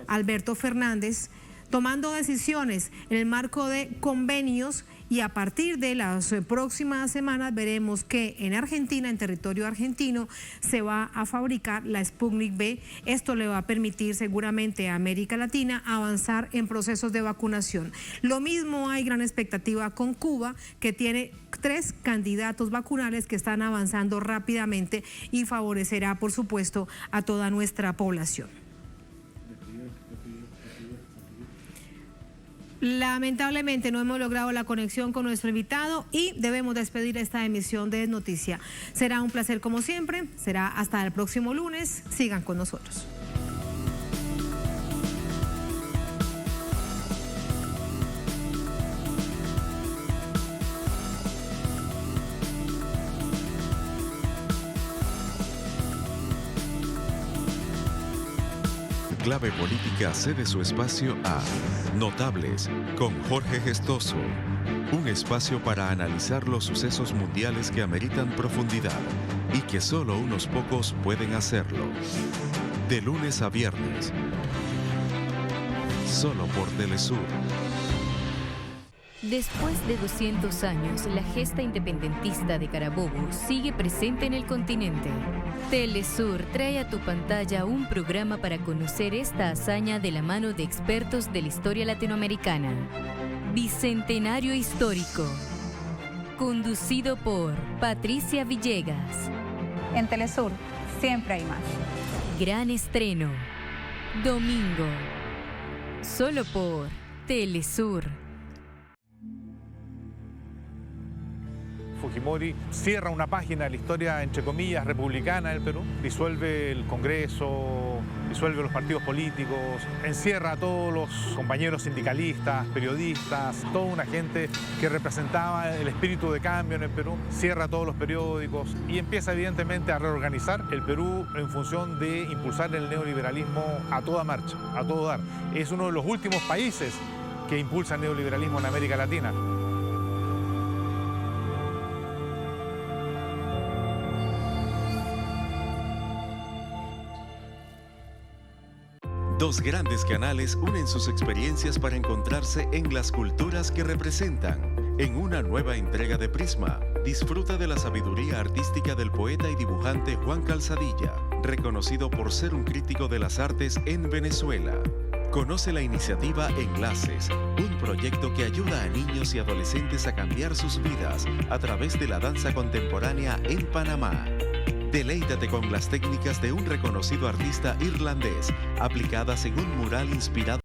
Alberto Fernández, tomando decisiones en el marco de convenios, y a partir de las próximas semanas veremos que en Argentina, en territorio argentino, se va a fabricar la Sputnik V. Esto le va a permitir seguramente a América Latina avanzar en procesos de vacunación. Lo mismo hay gran expectativa con Cuba, que tiene 3 candidatos vacunales que están avanzando rápidamente y favorecerá, por supuesto, a toda nuestra población. Lamentablemente no hemos logrado la conexión con nuestro invitado y debemos despedir esta emisión de Noticia. Será un placer como siempre, será hasta el próximo lunes. Sigan con nosotros. Clave Política cede su espacio a Notables con Jorge Gestoso, un espacio para analizar los sucesos mundiales que ameritan profundidad y que solo unos pocos pueden hacerlo. De lunes a viernes, solo por Telesur. Después de 200 años, la gesta independentista de Carabobo sigue presente en el continente. Telesur trae a tu pantalla un programa para conocer esta hazaña de la mano de expertos de la historia latinoamericana. Bicentenario Histórico. Conducido por Patricia Villegas. En Telesur, siempre hay más. Gran estreno. Domingo. Solo por Telesur. Fujimori cierra una página de la historia, entre comillas, republicana del Perú, disuelve el Congreso, disuelve los partidos políticos, encierra a todos los compañeros sindicalistas, periodistas, toda una gente que representaba el espíritu de cambio en el Perú, cierra todos los periódicos y empieza evidentemente a reorganizar el Perú en función de impulsar el neoliberalismo a toda marcha, a todo dar. Es uno de los últimos países que impulsa el neoliberalismo en América Latina. Dos grandes canales unen sus experiencias para encontrarse en las culturas que representan. En una nueva entrega de Prisma, disfruta de la sabiduría artística del poeta y dibujante Juan Calzadilla, reconocido por ser un crítico de las artes en Venezuela. Conoce la iniciativa Enlaces, un proyecto que ayuda a niños y adolescentes a cambiar sus vidas a través de la danza contemporánea en Panamá. Deleítate con las técnicas de un reconocido artista irlandés, aplicadas en un mural inspirado